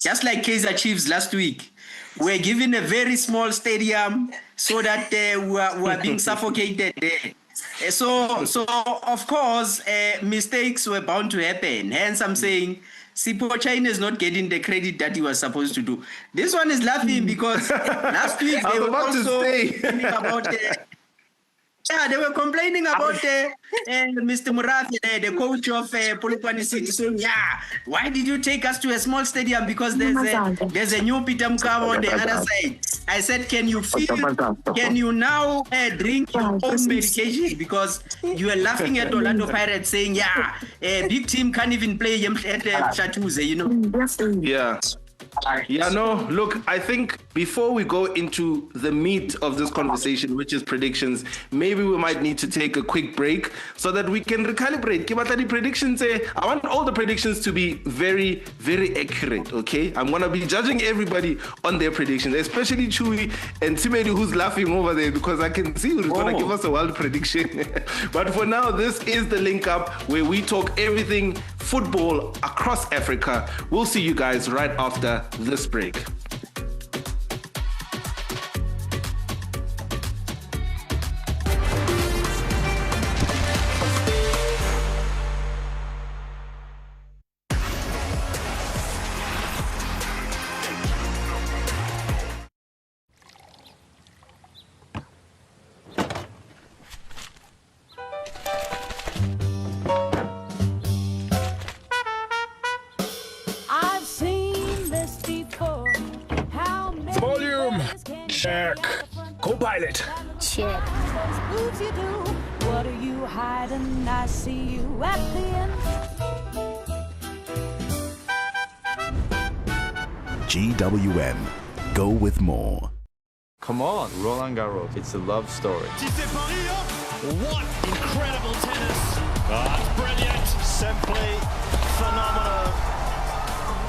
just like Kaizer Chiefs last week, we're given a very small stadium so that we're being suffocated there. So of course, mistakes were bound to happen. Hence, I'm saying Sipho Chain is not getting the credit that he was supposed to do. This one is laughing because last week they were also thinking about they were complaining about Mr. Murafi, the coach of Polokwane City, saying, why did you take us to a small stadium? Because there's a new Peter Mukaba on the other side. I said, can you now drink your own medication? Because you are laughing at Orlando Pirates saying, a big team can't even play at Mhlatuze, you know? Yeah. Yeah, no, look, I think before we go into the meat of this conversation, which is predictions, maybe we might need to take a quick break so that we can recalibrate. I want all the predictions to be very, very accurate, okay? I'm going to be judging everybody on their predictions, especially Chewy and Tsimedi, who's laughing over there, because I can see who's going to give us a wild prediction. But for now, this is the link up where we talk everything football across Africa. We'll see you guys right after this break. Check. Co-pilot. Check. Moves you do. What are you hiding? I see you at the end. GWM. Go with more. Come on, Roland Garros. It's a love story. What incredible tennis. That's brilliant. Simply phenomenal.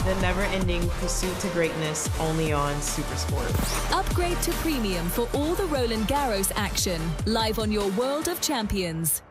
The never-ending pursuit to greatness, only on SuperSport. Upgrade to premium for all the Roland Garros action. Live on your World of Champions.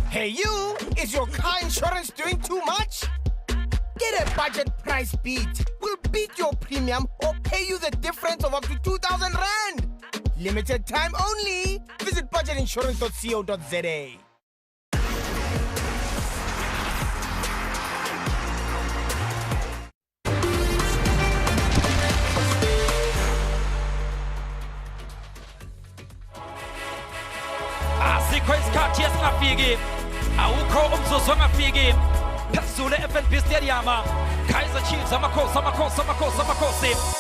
Hey you, is your car insurance doing too much? Get a budget price beat. We'll beat your premium or pay you the difference of up to 2,000 Rand. Limited time only. Visit budgetinsurance.co.za. Asikho isikhathi esingafiki awukho umzuzu ongafiki phezulu FNB Stadium Kaizer Chiefs amakhosi.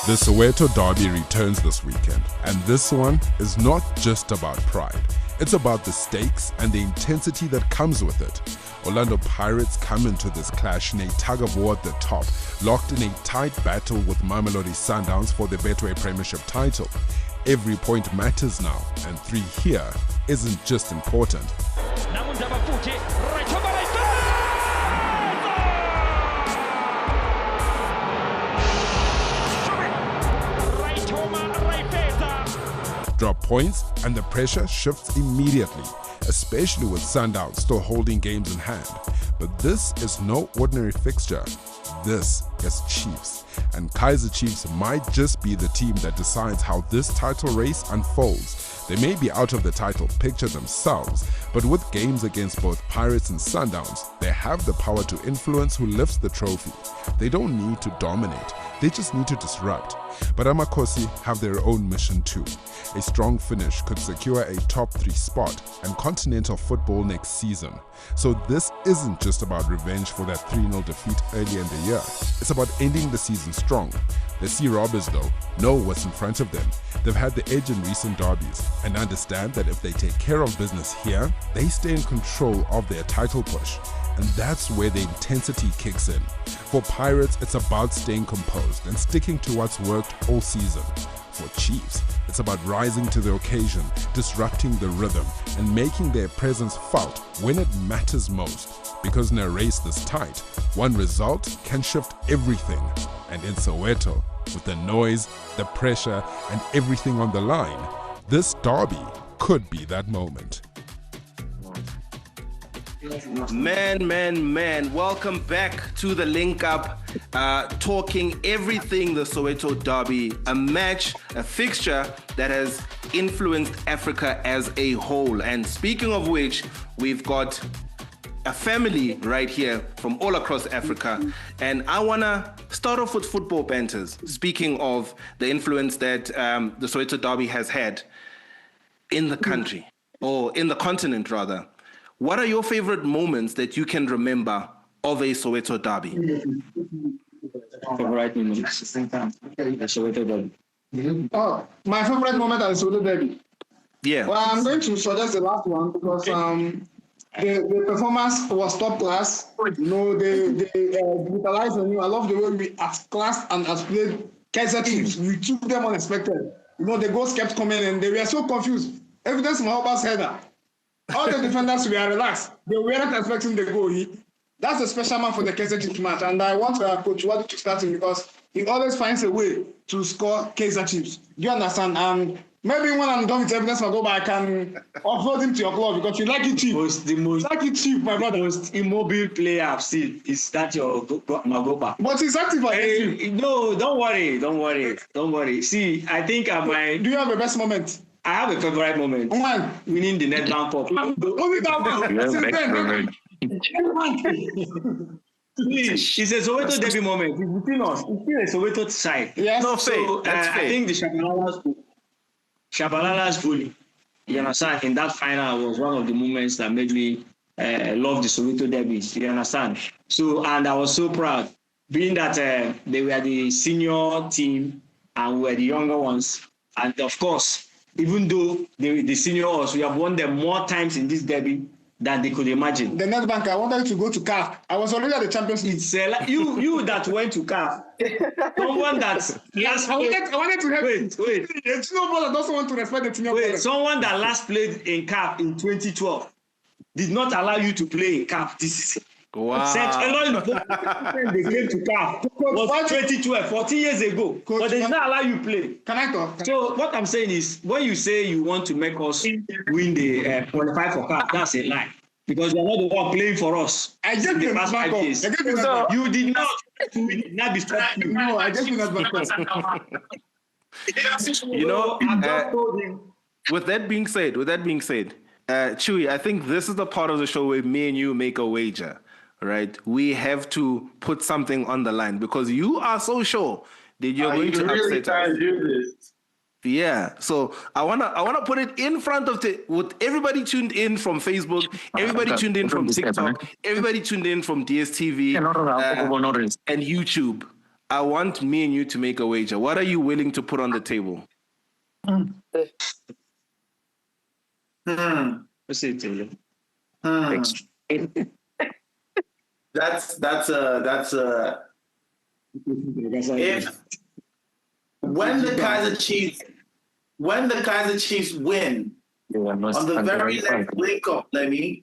The Soweto derby returns this weekend, and this one is not just about pride. It's about the stakes and the intensity that comes with it. Orlando Pirates come into this clash in a tug-of-war at the top, locked in a tight battle with Mamelodi Sundowns for the Betway-Premiership title. Every point matters now, and 3 here isn't just important. Drop points and the pressure shifts immediately, especially with Sundowns still holding games in hand. But this is no ordinary fixture. This is Chiefs, and Kaizer Chiefs might just be the team that decides how this title race unfolds. They may be out of the title picture themselves, but with games against both Pirates and Sundowns, they have the power to influence who lifts the trophy. They don't need to dominate, they just need to disrupt. But Amakhosi have their own mission too. A strong finish could secure a top 3 spot and continental football next season. So this isn't just about revenge for that 3-0 defeat earlier in the year. It's about ending the season strong. The Sea Robbers, though, know what's in front of them. They've had the edge in recent derbies and understand that if they take care of business here, they stay in control of their title push. And that's where the intensity kicks in. For Pirates, it's about staying composed and sticking to what's worked all season. For Chiefs, it's about rising to the occasion, disrupting the rhythm, and making their presence felt when it matters most. Because in a race this tight, one result can shift everything. And in Soweto, with the noise, the pressure, and everything on the line, this derby could be that moment. Man, welcome back to the link up, talking everything the Soweto derby, a match, a fixture that has influenced Africa as a whole. And speaking of which, we've got a family right here from all across Africa. And I want to start off with football banters. Speaking of the influence that the Soweto derby has had in the country, or in the continent rather. What are your favorite moments that you can remember of a Soweto derby? Favorite moments? The Soweto derby. Oh, my favorite moment at the Soweto derby. Yeah. Well, I'm going to suggest the last one because the performance was top class. You know, they brutalized on you. I love the way we outclassed and outplayed Kaizer Chiefs. We took them unexpected. You know, the goals kept coming and they were so confused. Evidence Mahoba's header. All the defenders were relaxed. They weren't expecting the goal. That's a special man for the Kaizer Chiefs match. And I want Coach Wadu to start him because he always finds a way to score Kaizer Chiefs. Do you understand? And maybe when I'm done with evidence, I can upload him to your club because you like it cheap. You like it cheap, my brother. The most immobile player I've seen is that your Magopa. But he's active against you. No, don't worry. See, I think I might. Do you have a best moment? I have a favorite moment. When? Winning the Nedbank Cup. Only that one. It's a Soweto derby moment. It's between us. It's still a Soweto side. Yes, no, so I think the Shabalala's bully, you understand, in that final was one of the moments that made me love the Soweto derby. You understand? So, and I was so proud, being that they were the senior team and we were the younger ones. And of course, even though the senior us, we have won them more times in this derby than they could imagine. The Nedbank, I wanted to go to CAF. I was already at the Champions League. It's you that went to CAF. Someone that last I wanted to help. Wait. It's no brother doesn't want to respect the senior brother. Someone that last played in CAF in 2012 did not allow you to play in CAF this season. Wow. They came to CAF was 2012, 14 years ago. Coach, but they did not allow you play. Can I talk? So what I'm saying is, when you say you want to make us win the qualify for CAF, that's a lie. Because you're not the one playing for us. I gave you past 5 days. You did not win. Not be stopped. No, I gave you that back. You know, with that being said, Chewy, I think this is the part of the show where me and you make a wager. Right, we have to put something on the line because you are so sure that you're going to really upset us. Do this? Yeah, so I wanna put it in front of with everybody tuned in from Facebook, everybody tuned in from TikTok, everybody tuned in from DSTV and YouTube. I want me and you to make a wager. What are you willing to put on the table? What's it, Taylor? That's if when the Kaizer Chiefs win on the very next link up, Lemmy,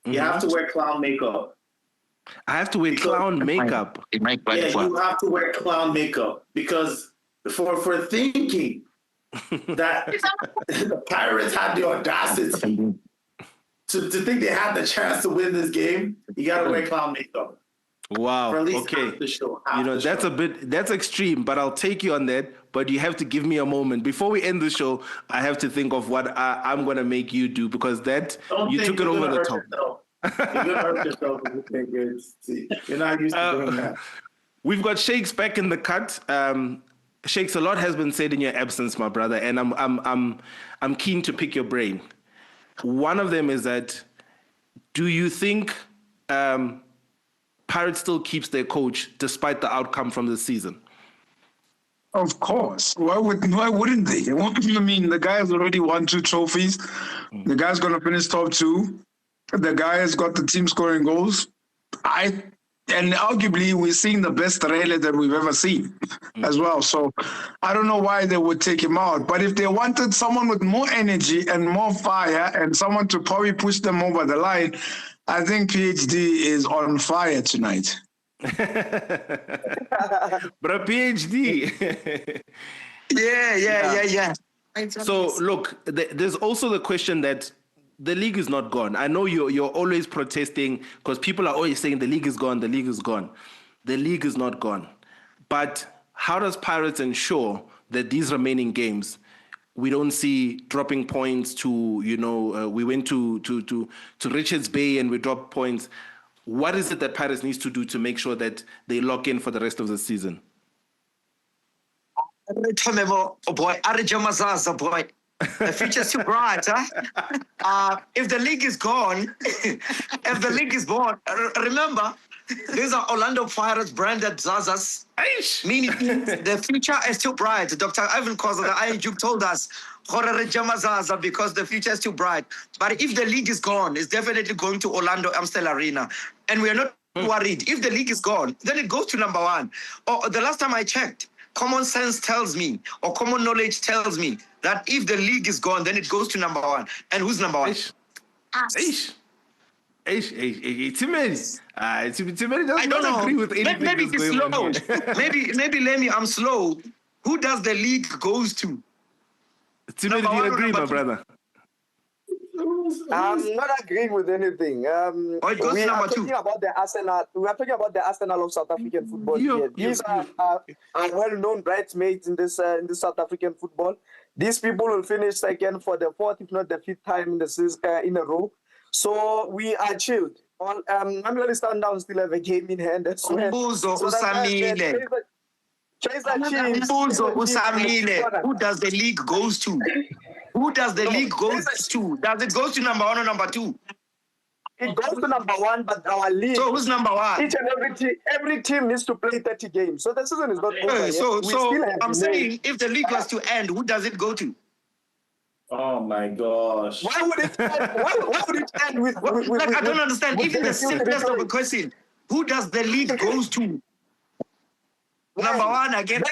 you have to wear clown makeup. I have to wear clown makeup. Yeah, you have to wear clown makeup because for thinking that the Pirates had the audacity to think they had the chance to win this game, you got to wear clown makeup. Wow. For at least okay. half the show. That's extreme, but I'll take you on that. But you have to give me a moment. Before we end the show, I have to think of what I'm going to make you do because you took it over the top. You're going to hurt yourself. You're not used to doing that. We've got Shakes back in the cut. Shakes, a lot has been said in your absence, my brother, and I'm keen to pick your brain. One of them is that, do you think Pirates still keeps their coach despite the outcome from this season? Of course. Why wouldn't they? I mean, the guy has already won 2 trophies. The guy's going to finish top 2. The guy has got the team scoring goals. And arguably, we're seeing the best Rele that we've ever seen as well. So I don't know why they would take him out. But if they wanted someone with more energy and more fire and someone to probably push them over the line, I think PhD is on fire tonight. But a PhD. Yeah. So look, there's also the question that the league is not gone. I know you're always protesting because people are always saying the league is gone, the league is gone. The league is not gone. But how does Pirates ensure that these remaining games, we don't see dropping points to, we went to Richards Bay and we dropped points. What is it that Pirates needs to do to make sure that they lock in for the rest of the season? Boy. The future's too bright, huh? If the league is gone, remember, these are Orlando Pirates branded Zazas. Meaning the future is too bright. Dr. Ivan Koza, the INJUK told us, because the future is too bright. But if the league is gone, it's definitely going to Orlando Amstel Arena. And we are not worried. If the league is gone, then it goes to number 1. Or the last time I checked, common sense tells me, or common knowledge tells me, that if the league is gone, then it goes to number 1. And who's number 1? Timmy. Timmy doesn't I don't know. agree with anything Maybe that's it's going on slow. here. maybe Lemmy, I'm slow. Who does the league goes to? Timmy, do you agree, my brother? I'm not agreeing with anything. it goes We to are number talking two. about the Arsenal. We are talking about the Arsenal of South African football. Here. These are well-known bridesmaids in this South African football. These people will finish second for the fourth, if not the fifth time in the season, in a row. So we are chilled. Mamelodi Sundowns still have a game in hand as well. Umbuzo So usamile. Umbuzo usamile. Who does the league goes to? Who does the league goes to? Does it go to number 1 or number 2? It goes to number 1, but our league. So who's number 1? Each and every team needs to play 30 games. So the season is not over. So still have I'm saying, if the league was to end, who does it go to? Oh my gosh! Why would it end? Why would it end with? I don't understand. Even the simplest of a question: who does the league goes to? Number 1 again.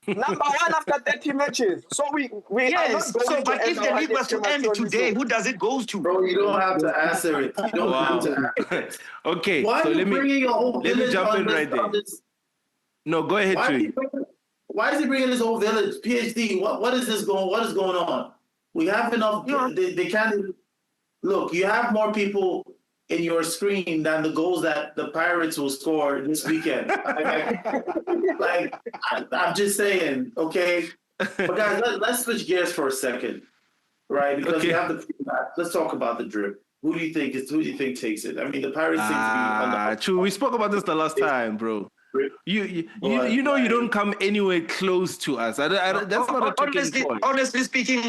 Number 1 after 30 matches. So we yes. So, but if the league was to end today, who does it goes to? Bro, you don't have to answer it. You don't have to answer it. Okay. Why So are you bringing your whole let me village jump on in this, right there. on this? No, go ahead, Chewy. Why is he bringing his whole village? PhD, what is this going? What is going on? We have enough. They can't look. You have more people in your screen than the goals that the Pirates will score this weekend. I'm just saying, okay. But guys, let's switch gears for a second, right? Because we have the. Let's talk about the drip. Who do you think takes it? I mean, the Pirates seem to be. True. We spoke about this the last time, bro. You know you don't come anywhere close to us. That's not a talking point. Honestly speaking,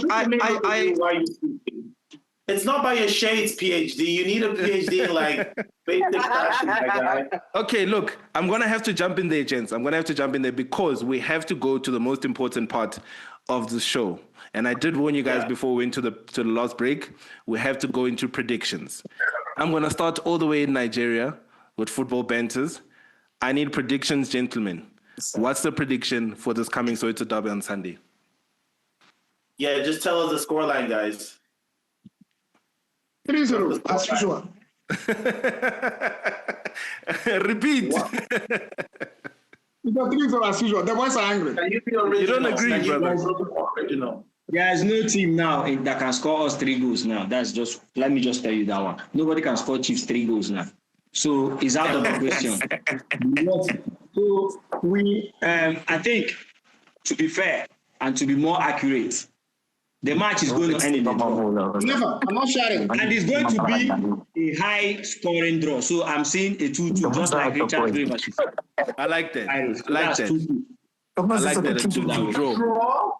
it's not by your shades, PhD. You need a PhD in like basic fashion, my guy. Okay, look, I'm gonna have to jump in there, gents. I'm gonna have to jump in there because we have to go to the most important part of the show. And I did warn you guys before we went to the last break. We have to go into predictions. I'm gonna start all the way in Nigeria with football banters. I need predictions, gentlemen. What's the prediction for this coming Soweto Derby on Sunday? Yeah, just tell us the scoreline, guys. 3-0, as usual. Repeat. You got 3-0 as usual. The boys are angry. You don't agree, brother. There is no team now that can score us 3 goals now. Let me just tell you that one. Nobody can score Chiefs 3 goals now. So it's out of the question. So I think, to be fair and to be more accurate, the match is going to end in a draw. Never. I'm not sharing. And it's going to be a high scoring draw. So I'm seeing a 2-2, just like Richard Rivers. I like that. I like that. A 2-2 draw.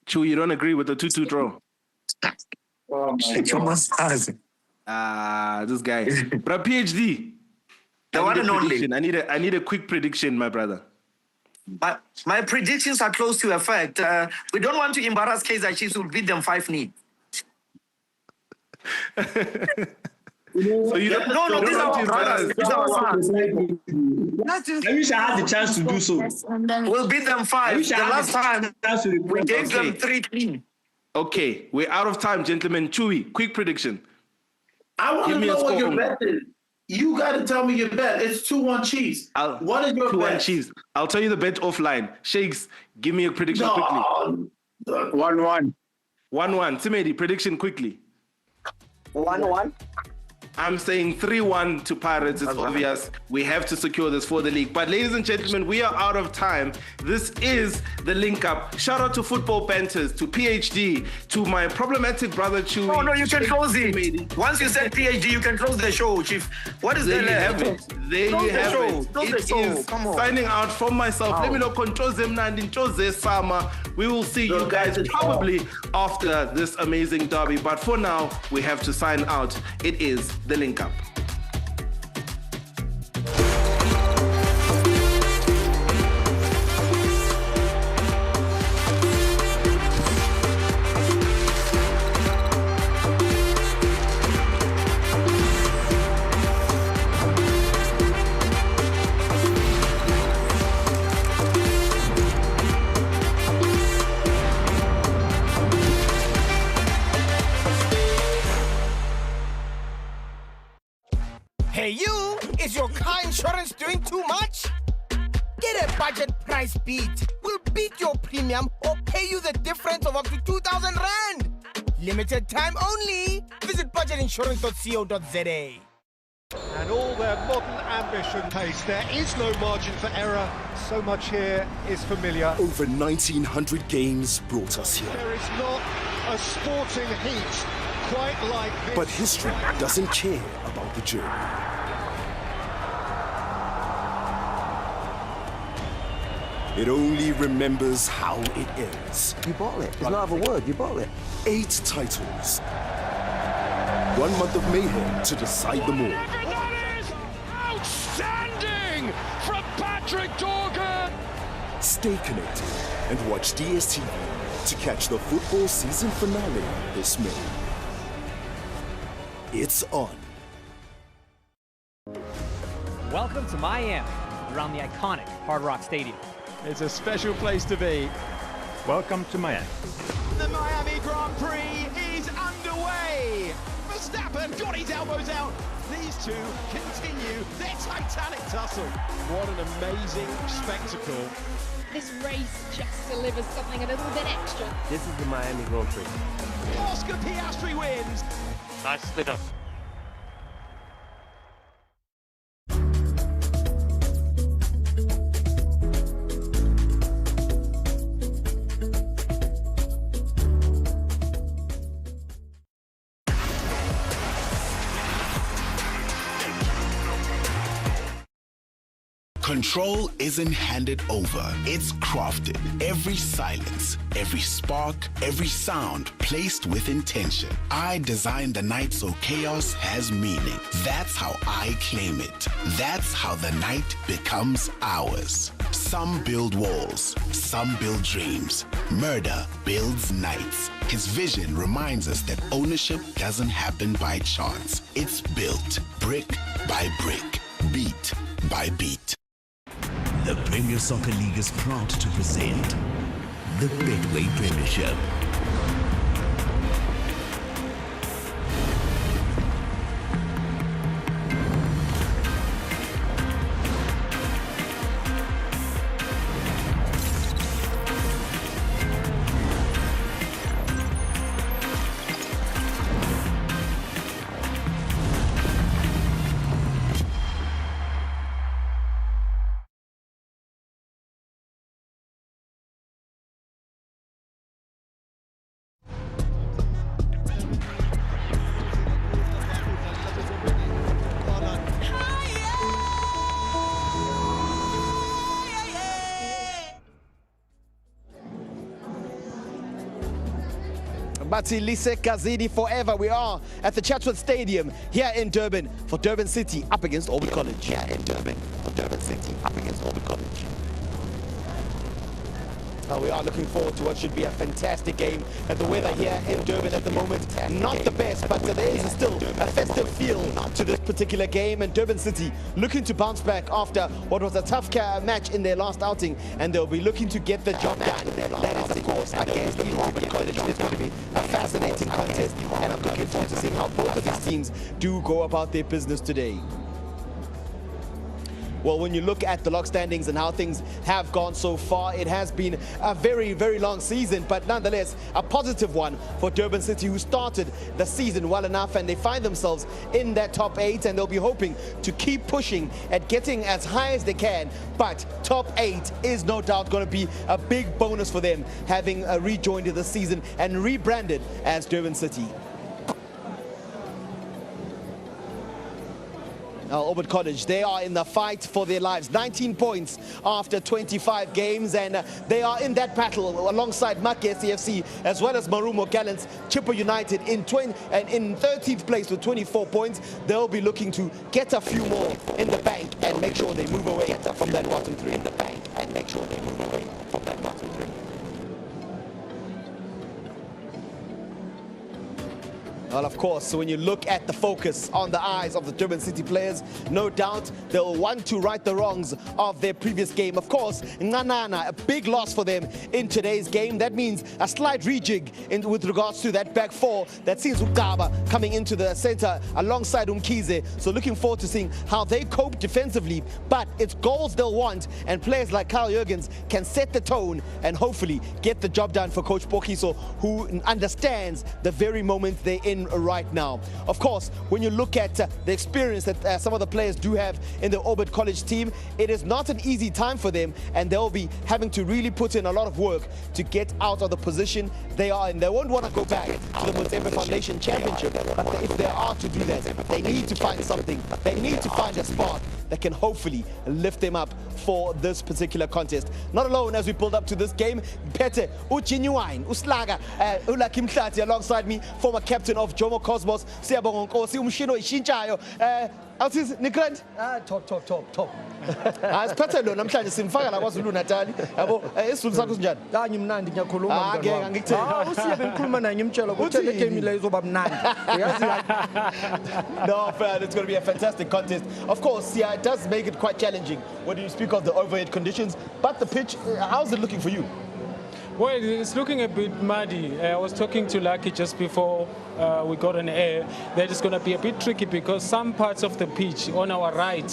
Chu, you don't agree with the 2-2 draw? This guy. But PhD. The one and only. I need a quick prediction, my brother. My predictions are close to effect. We don't want to embarrass Kaizer Chiefs. We'll beat them 5-0. So you don't, no, these are our brothers. These are our sons. I wish I had the chance to do so. We'll beat them 5. The last time we gave them 3-3. Okay, we're out of time, gentlemen. Chewy, quick prediction. I want to know what your bet is. You got to tell me your bet. It's 2-1 Chiefs. What is your 2-1 bet? Chiefs. I'll tell you the bet offline. Shakes, give me a prediction quickly. 1-1. 1-1. Timedi, prediction quickly. 1-1. I'm saying 3-1 to Pirates. It's obvious. We have to secure this for the league. But ladies and gentlemen, we are out of time. This is the link up. Shout out to Football Banters, to PhD, to my problematic brother Chewy. No, you can close it. Once you said PhD, you can close the show, Chief. What is there? You have it. There you have it. It is signing out from myself. Let me know. We will see you guys probably after this amazing derby. But for now, we have to sign out. It is the link up. budget price beat. We'll beat your premium or pay you the difference of up to 2,000 Rand. Limited time only. Visit budgetinsurance.co.za. And all their modern ambition pace. There is no margin for error. So much here is familiar. Over 1,900 games brought us here. There is not a sporting heat quite like this. But history doesn't care about the journey. It only remembers how it ends. You bottle it. There's no other word. You bottle it. 8 titles. 1 month of mayhem to decide them all. That is outstanding from Patrick Dorgan. Stay connected and watch DSTV to catch the football season finale this May. It's on. Welcome to Miami, around the iconic Hard Rock Stadium. It's a special place to be. Welcome to Miami. The Miami Grand Prix is underway. Verstappen got his elbows out. These two continue their titanic tussle. What an amazing spectacle. This race just delivers something a little bit extra. This is the Miami Grand Prix. Oscar Piastri wins. Nicely done. Control isn't handed over, it's crafted. Every silence, every spark, every sound placed with intention. I designed the night so chaos has meaning. That's how I claim it. That's how the night becomes ours. Some build walls, some build dreams. Murder builds nights. His vision reminds us that ownership doesn't happen by chance. It's built brick by brick, beat by beat. The Premier Soccer League is proud to present the Betway Premiership. Lise Kazidi forever. We are at the Chatsworth Stadium here in Durban for Durban City up against Auburn College. Here in Durban for Durban City up against Auburn College. We are looking forward to what should be a fantastic game. And the weather here in Durban at the moment, not the best, but there is still a festive feel to this particular game. And Durban City looking to bounce back after what was a tough match in their last outing, and they'll be looking to get the job done. That is, of course, against the Auburn College. It's going to be a fascinating contest, and I'm looking forward to seeing how both of these teams do go about their business today. Well, when you look at the log standings and how things have gone so far, it has been a very, very long season, but nonetheless, a positive one for Durban City, who started the season well enough, and they find themselves in that top 8, and they'll be hoping to keep pushing at getting as high as they can. But top 8 is no doubt going to be a big bonus for them, having rejoined the season and rebranded as Durban City. Auburn College, they are in the fight for their lives. 19 points after 25 games, and they are in that battle alongside Makesi FC as well as Marumo Gallants, Chipper United in 13th place with 24 points. They'll be looking to get a few more in the bank and make sure they move away from that bottom 3. In the bank and make sure they move away from that bottom 3. Well, of course, when you look at the focus on the eyes of the Durban City players, no doubt they'll want to right the wrongs of their previous game. Of course, Nganana, a big loss for them in today's game. That means a slight rejig with regards to that back four that sees Ukaba coming into the center alongside Umkhize. So looking forward to seeing how they cope defensively. But it's goals they'll want, and players like Kyle Jurgens can set the tone and hopefully get the job done for Coach Pokiso, who understands the very moment they're in right now. Of course, when you look at the experience that some of the players do have in the Orbit College team, it is not an easy time for them, and they'll be having to really put in a lot of work to get out of the position they are in. They won't want to go back to the Mutsembe Foundation Championship, but if they are to do that, they need to find something. They need to find a spark that can hopefully lift them up for this particular contest. Not alone as we build up to this game, Pete Uchinyuine Uslaga Ulaki Mhlati alongside me, former captain of Jomo Cosmos, Siyabonga Nkosi Umshino Ishintshayo. Awusizi Nigrand? Top. Asiphethe lo namhlanje simfaka la kwaZulu Natal. Yabo isizulu sakho sinjani? Hayi mnandi ngiyakhuluma ngeke ngikuthini. Usiye bengikhuluma naye ngimtshela ukuthi le game le izoba mnandi. Uyazi No, fair, it's going to be a fantastic contest. Of course, yeah, it does make it quite challenging when you speak of the overhead conditions, but the pitch, how's it looking for you? Well, it's looking a bit muddy. I was talking to Lucky just before we got on air that it's going to be a bit tricky because some parts of the pitch on our right,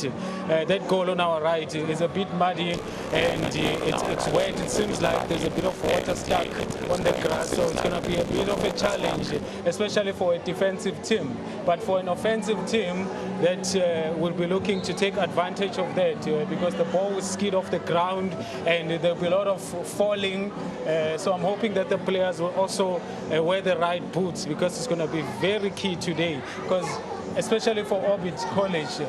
that goal on our right is a bit muddy and it's wet. It seems like there's a bit of water stuck on the grass, so it's going to be a bit of a challenge, especially for a defensive team. But for an offensive team, that will be looking to take advantage of that because the ball will skid off the ground and there'll be a lot of falling. So I'm hoping that the players will also wear the right boots because it's going to be very key today. Because especially for Orbit College,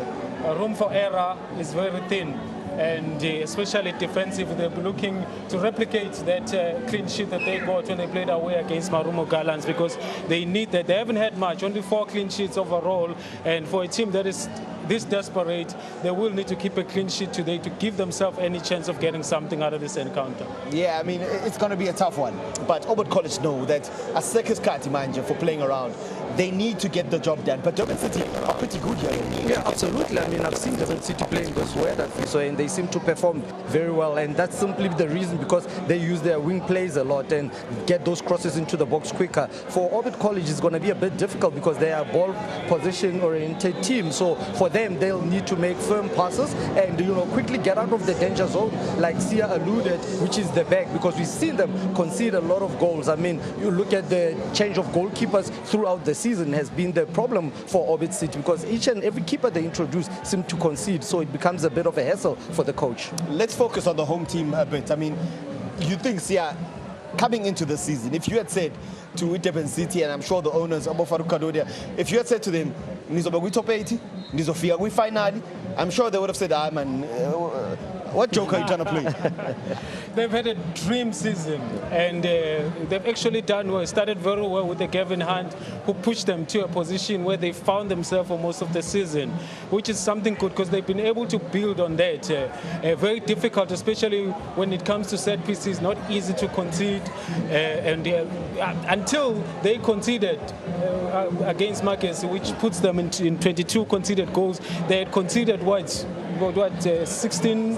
room for error is very thin. And especially defensive, they'll be looking to replicate that clean sheet that they got when they played away against Marumo Gallants because they need that. They haven't had much, only 4 clean sheets overall. And for a team that is this desperate, they will need to keep a clean sheet today to give themselves any chance of getting something out of this encounter. Yeah, I mean, it's going to be a tough one. But Orbit College know that a circus kati manager for playing around, they need to get the job done. But Durban City are pretty good here. Yeah, absolutely. I mean, I've seen Durban City playing this weather, so and they seem to perform very well. And that's simply the reason because they use their wing plays a lot and get those crosses into the box quicker. For Orbit College, it's going to be a bit difficult because they are ball position-oriented team. So for them, they'll need to make firm passes and quickly get out of the danger zone, like Sia alluded, which is the back, because we've seen them concede a lot of goals. I mean, you look at the change of goalkeepers throughout the season has been the problem for Orbit City because each and every keeper they introduce seem to concede, so it becomes a bit of a hassle for the coach. Let's focus on the home team a bit. I mean, you think, Sia, coming into the season, if you had said to Durban City, and I'm sure the owners, Abo Farouk Kadodia, if you had said to them, Nizoba top 80, Nizofia we finally, I'm sure they would have said, man, what joke are you trying to play? They've had a dream season, and they've actually done well. Started very well with the Gavin Hunt, who pushed them to a position where they found themselves for most of the season, which is something good because they've been able to build on that. Very difficult, especially when it comes to set pieces, not easy to concede. Until they conceded against Marcus, which puts them in 22 conceded goals, they had conceded 16,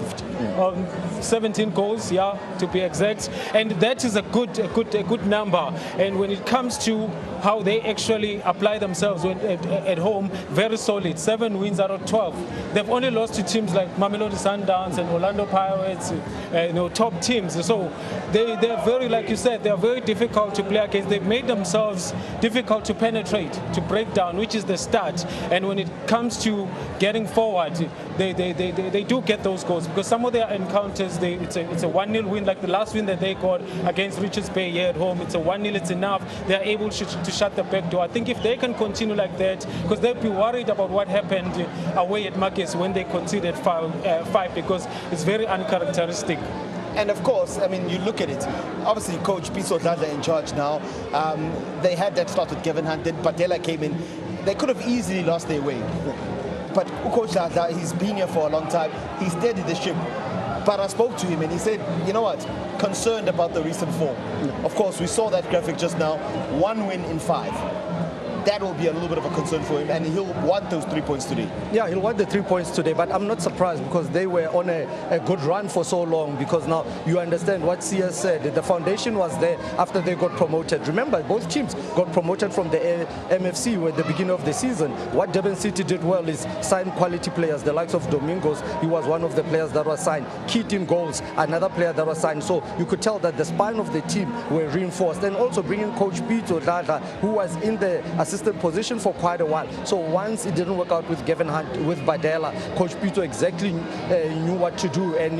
17 goals, yeah, to be exact, and that is a good number. And when it comes to how they actually apply themselves at home, very solid. 7 wins out of 12. They've only lost to teams like Mamelodi Sundowns and Orlando Pirates, top teams. So they're very, like you said, they're very difficult to play against. They've made themselves difficult to penetrate, to break down, which is the start. And when it comes to getting forward, they do get those goals because some of their encounters, it's a 1-0 win, like the last win that they got against Richards Bay here at home. It's a 1-0, it's enough. They're able to shut the back door. I think if they can continue like that, because they'll be worried about what happened away at Marcus when they conceded 5 because it's very uncharacteristic. And of course, I mean, you look at it. Obviously, Coach Piso Dladla in charge now. They had that start with Gavin Hunt, then Patela came in. They could have easily lost their way. But Coach Dladla, he's been here for a long time. He steadied the ship. But I spoke to him and he said, you know what, concerned about the recent form. Of course, we saw that graphic just now, 1 win in 5. that will be a little bit of a concern for him, and he'll want those 3 points today. Yeah, he'll want the 3 points today, but I'm not surprised because they were on a good run for so long, because now you understand what CS said. The foundation was there after they got promoted. Remember, both teams got promoted from the MFC at the beginning of the season. What Durban City did well is sign quality players, the likes of Domingos. He was one of the players that was signed. Keaton Goals, another player that was signed. So you could tell that the spine of the team were reinforced, and also bringing Coach Pito Dada, who was in the assistant position for quite a while. So once it didn't work out with Gavin Hunt, with Badela, Coach Pito exactly knew what to do, and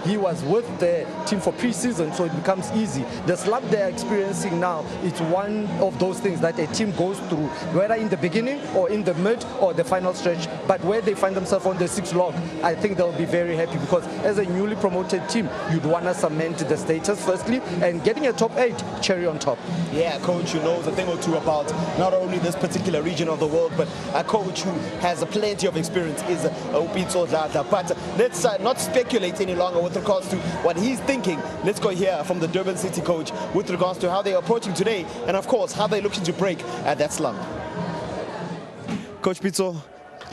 he was with the team for pre-season, so it becomes easy. The slump they're experiencing now, it's one of those things that a team goes through, whether in the beginning or in the mid or the final stretch. But where they find themselves on the 6th log, I think they'll be very happy, because as a newly promoted team, you'd want to cement the status firstly, and getting a top 8, cherry on top. Yeah, coach who knows a thing or two about not only this particular region of the world, but a coach who has plenty of experience is Upitso Dada. But let's not speculate any longer with regards to what he's thinking. Let's go hear from the Durban City coach with regards to how they're approaching today, and of course how they're looking to break that slump. Coach Pitso,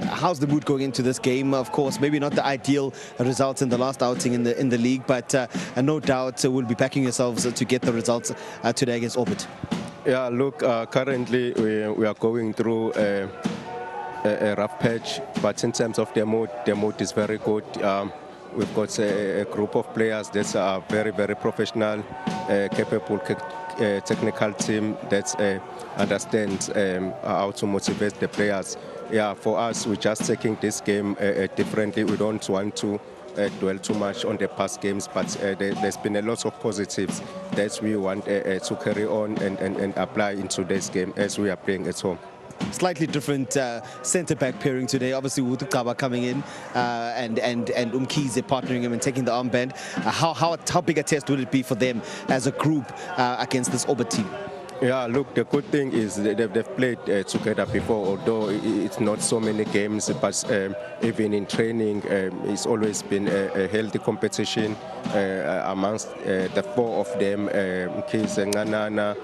how's the mood going into this game? Of course, maybe not the ideal results in the last outing in the league, but no doubt we'll be backing yourselves to get the results today against Orbit. Yeah, look, currently we are going through a rough patch, but in terms of the mood is very good. We've got a group of players that are very, very professional, capable, technical team that understands how to motivate the players. Yeah, for us, we're just taking this game differently. We don't want to dwell too much on the past games, but there's been a lot of positives that we want to carry on and apply into this game as we are playing at home. Slightly different centre-back pairing today. Obviously, Wutukaba coming in and Umkhize partnering him and taking the armband. How big a test would it be for them as a group against this Orbit team? Yeah, look, the good thing is they've played together before, although it's not so many games, but even in training, it's always been a healthy competition amongst the 4 of them, Mkhize, Nganana,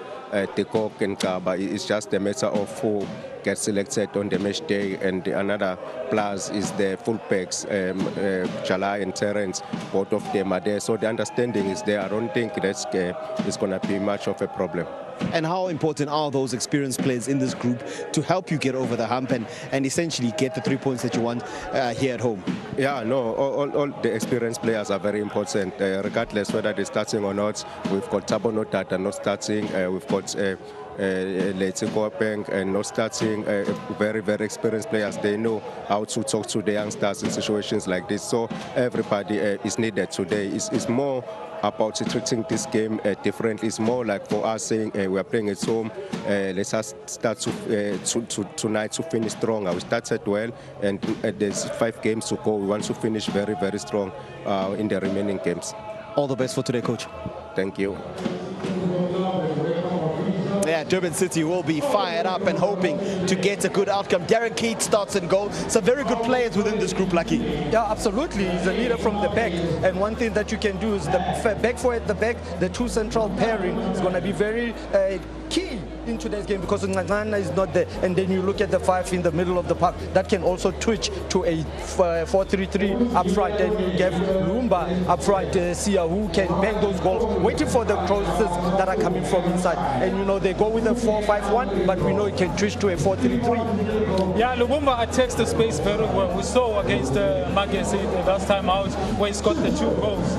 Tekok and Kaba. It's just a matter of who gets selected on the match day, and another plus is the fullbacks, Jalai and Terence. Both of them are there, so the understanding is there. I don't think that's it's going to be much of a problem. And how important are those experienced players in this group to help you get over the hump and essentially get the 3 points that you want here at home? Yeah, no, all the experienced players are very important, regardless whether they're starting or not. We've got Tabo Notata not starting, we've got Leite Kopeng and not starting, very, very experienced players. They know how to talk to the youngsters in situations like this. So everybody is needed today. It's more about treating this game differently. It's more like for us saying we are playing at home. Let's just start tonight to finish strong. We started well, and there's 5 games to go. We want to finish very, very strong in the remaining games. All the best for today, coach. Thank you. Yeah, Durban City will be fired up and hoping to get a good outcome. Darren Keat starts in goal. Some very good players within this group, Lucky. Yeah, absolutely. He's a leader from the back. And one thing that you can do is the back four at the back, the 2 central pairing is going to be very key in today's game, because Ngana is not there. And then you look at the 5 in the middle of the park. That can also twitch to a 4-3-3 up front. And you have Lumba up front, Sia, who can bang those goals, waiting for the crosses that are coming from inside. And they go with a 4-5-1, but we know it can twitch to a 4-3-3. Yeah, Lumumba attacks the space very well. We saw against Magesi the last time out where he got the 2 goals.